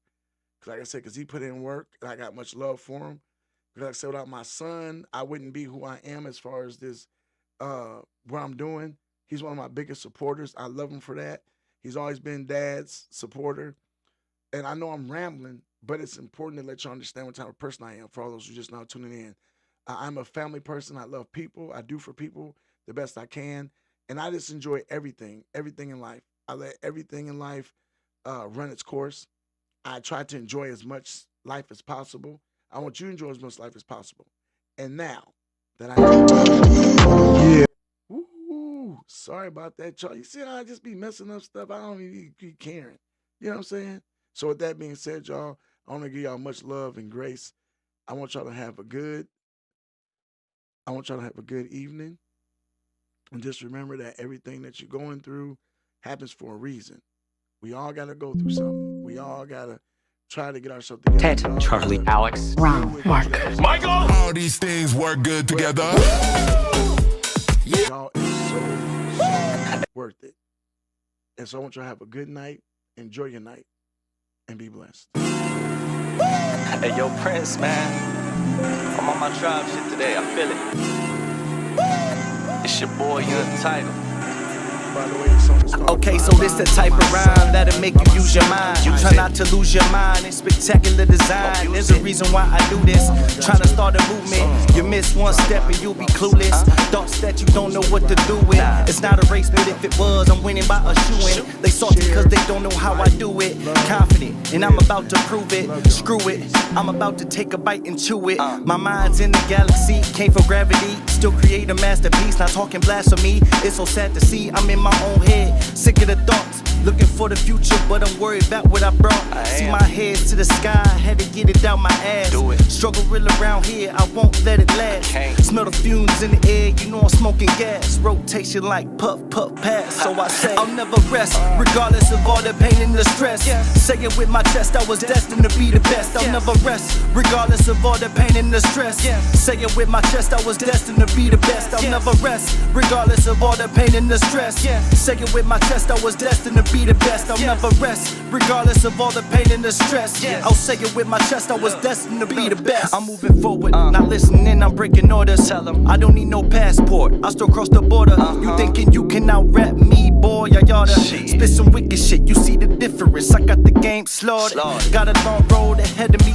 Because like I said, because he put in work and I got much love for him. Because like I said, without my son, I wouldn't be who I am as far as this, what I'm doing. He's one of my biggest supporters. I love him for that. He's always been Dad's supporter. And I know I'm rambling, but it's important to let you understand what type of person I am for all those who just now tuning in. I'm a family person. I love people. I do for people the best I can. And I just enjoy everything in life. I let everything in life run its course. I try to enjoy as much life as possible. I want you to enjoy as much life as possible. And now that I... Yeah. Ooh, sorry about that, y'all. You see how I just be messing up stuff? I don't even be caring. You know what I'm saying? So with that being said, y'all, I want to give y'all much love and grace. I want y'all to have a good evening. And just remember that everything that you're going through happens for a reason. We all got to go through something. We all got to try to get ourselves together. Ted, Charlie, Alex, Ron, Mark, Michael. All these things work good together. Y'all is so worth it. And so I want y'all to have a good night. Enjoy your night. And be blessed. Hey, yo, Prince, man. I'm on my tribe shit today. I feel it. It's your boy, Untitled. By the way, the song is called Okay, so this the type of rhyme that'll make you use your mind. You try not to lose your mind in spectacular design. There's a reason why I do this. Trying to start a movement. You miss one step and you'll be clueless. Thoughts that you don't know what to do with. It's not a race, but if it was, I'm winning by a shoe-in. They salty cause they don't know how I do it. Confident, and I'm about to prove it. Screw it, I'm about to take a bite and chew it. My mind's in the galaxy, came from gravity. Still create a masterpiece, not talking blasphemy. It's so sad to see I'm in my own head, sick of the thoughts, looking for the future, but I'm worried about what I brought. See my head to the sky, had to get it out my ass. Struggle real around here, I won't let it last. Smell the fumes in the air, you know I'm smoking gas. Rotation like puff, puff, pass. So I say I'll never rest, regardless of all the pain and the stress. Say it with my chest, I was destined to be the best. I'll never rest, regardless of all the pain and the stress. Say it with my chest, I was destined to be the best. I'll never rest, regardless of all the pain and the stress. Say it with my chest, I was destined to be the best. I'll never rest, regardless of all the pain and the stress. I'll say it with my chest, I was destined to be the best. I'm moving forward, not listening, I'm breaking orders. I don't need no passport, I still cross the border. You thinking you can out-rap me, boy, I oughta spit some wicked shit, you see the difference. I got the game slaughtered, got a long road ahead of me.